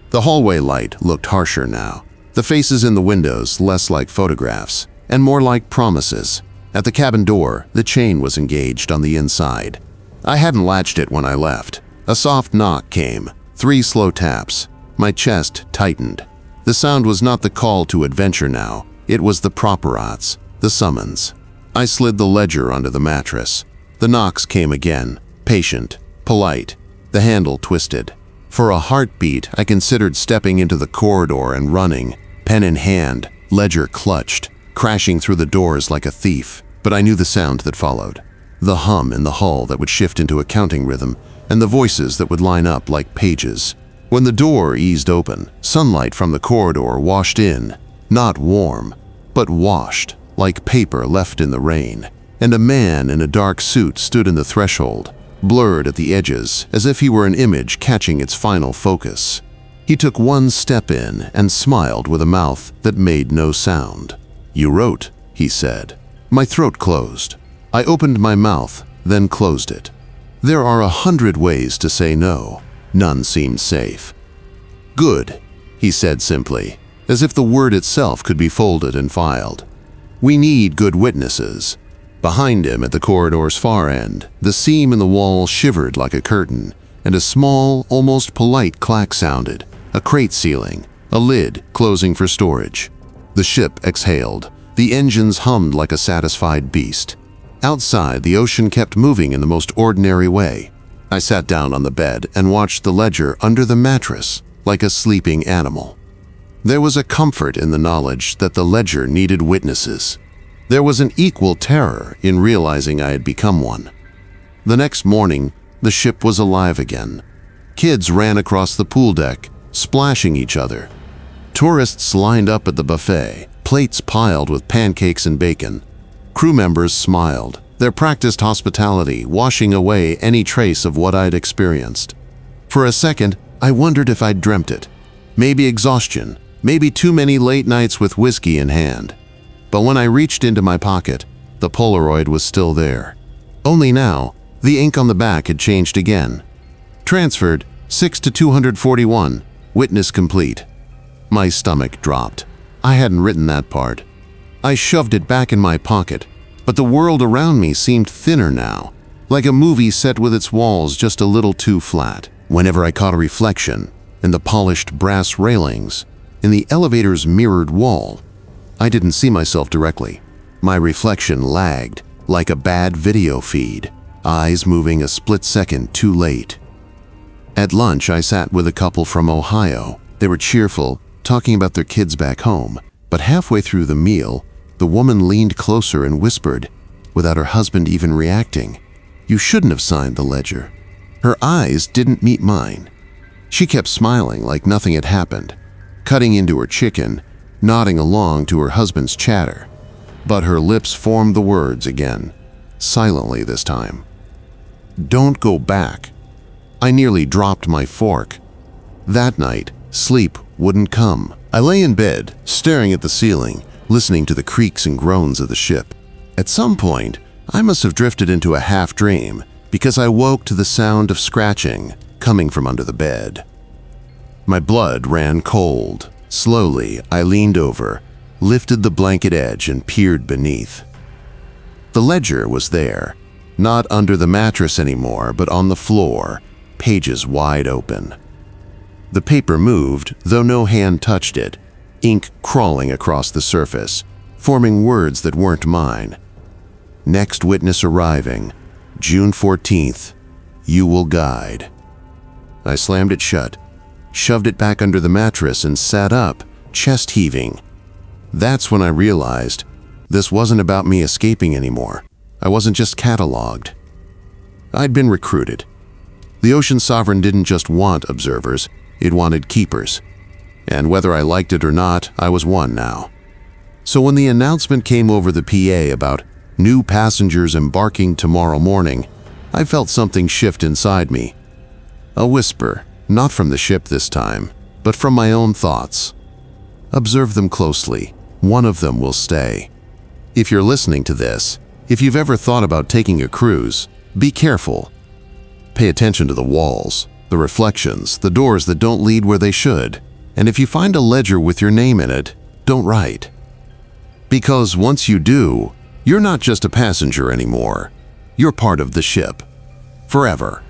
The hallway light looked harsher now, the faces in the windows less like photographs, and more like promises. At the cabin door, the chain was engaged on the inside. I hadn't latched it when I left. A soft knock came, 3 slow taps. My chest tightened. The sound was not the call to adventure now, it was the properats, the summons. I slid the ledger onto the mattress. The knocks came again, patient, polite, the handle twisted. For a heartbeat, I considered stepping into the corridor and running, pen in hand, ledger clutched, crashing through the doors like a thief. But I knew the sound that followed. The hum in the hull that would shift into a counting rhythm, and the voices that would line up like pages. When the door eased open, sunlight from the corridor washed in, not warm, but washed, like paper left in the rain. And a man in a dark suit stood in the threshold, blurred at the edges, as if he were an image catching its final focus. He took one step in and smiled with a mouth that made no sound. "You wrote," he said. My throat closed. I opened my mouth, then closed it. There are 100 ways to say no. None seemed safe. "Good," he said simply, as if the word itself could be folded and filed. "We need good witnesses." Behind him, at the corridor's far end, the seam in the wall shivered like a curtain, and a small, almost polite clack sounded. A crate ceiling, a lid closing for storage. The ship exhaled. The engines hummed like a satisfied beast. Outside, the ocean kept moving in the most ordinary way. I sat down on the bed and watched the ledger under the mattress, like a sleeping animal. There was a comfort in the knowledge that the ledger needed witnesses. There was an equal terror in realizing I had become one. The next morning, the ship was alive again. Kids ran across the pool deck, splashing each other. Tourists lined up at the buffet, plates piled with pancakes and bacon. Crew members smiled, their practiced hospitality washing away any trace of what I'd experienced. For a second, I wondered if I'd dreamt it. Maybe exhaustion, maybe too many late nights with whiskey in hand. But when I reached into my pocket, the Polaroid was still there. Only now, the ink on the back had changed again. Transferred, 6 to 241, witness complete. My stomach dropped. I hadn't written that part. I shoved it back in my pocket, but the world around me seemed thinner now, like a movie set with its walls just a little too flat. Whenever I caught a reflection, in the polished brass railings, in the elevator's mirrored wall, I didn't see myself directly. My reflection lagged, like a bad video feed, eyes moving a split second too late. At lunch, I sat with a couple from Ohio. They were cheerful, talking about their kids back home, but halfway through the meal, the woman leaned closer and whispered, without her husband even reacting, "You shouldn't have signed the ledger." Her eyes didn't meet mine. She kept smiling like nothing had happened, cutting into her chicken, nodding along to her husband's chatter. But her lips formed the words again, silently this time. "Don't go back." I nearly dropped my fork. That night, sleep wouldn't come. I lay in bed, staring at the ceiling, listening to the creaks and groans of the ship. At some point, I must have drifted into a half-dream because I woke to the sound of scratching coming from under the bed. My blood ran cold. Slowly, I leaned over, lifted the blanket edge and peered beneath. The ledger was there, not under the mattress anymore, but on the floor, pages wide open. The paper moved, though no hand touched it, ink crawling across the surface, forming words that weren't mine. Next witness arriving, June 14th, you will guide. I slammed it shut, shoved it back under the mattress and sat up, chest heaving. That's when I realized this wasn't about me escaping anymore. I wasn't just cataloged. I'd been recruited. The Ocean Sovereign didn't just want observers, it wanted keepers. And whether I liked it or not, I was one now. So when the announcement came over the PA about new passengers embarking tomorrow morning, I felt something shift inside me. A whisper, not from the ship this time, but from my own thoughts. Observe them closely. One of them will stay. If you're listening to this, if you've ever thought about taking a cruise, be careful. Pay attention to the walls, the reflections, the doors that don't lead where they should. And if you find a ledger with your name in it, don't write. Because once you do, you're not just a passenger anymore. You're part of the ship. Forever.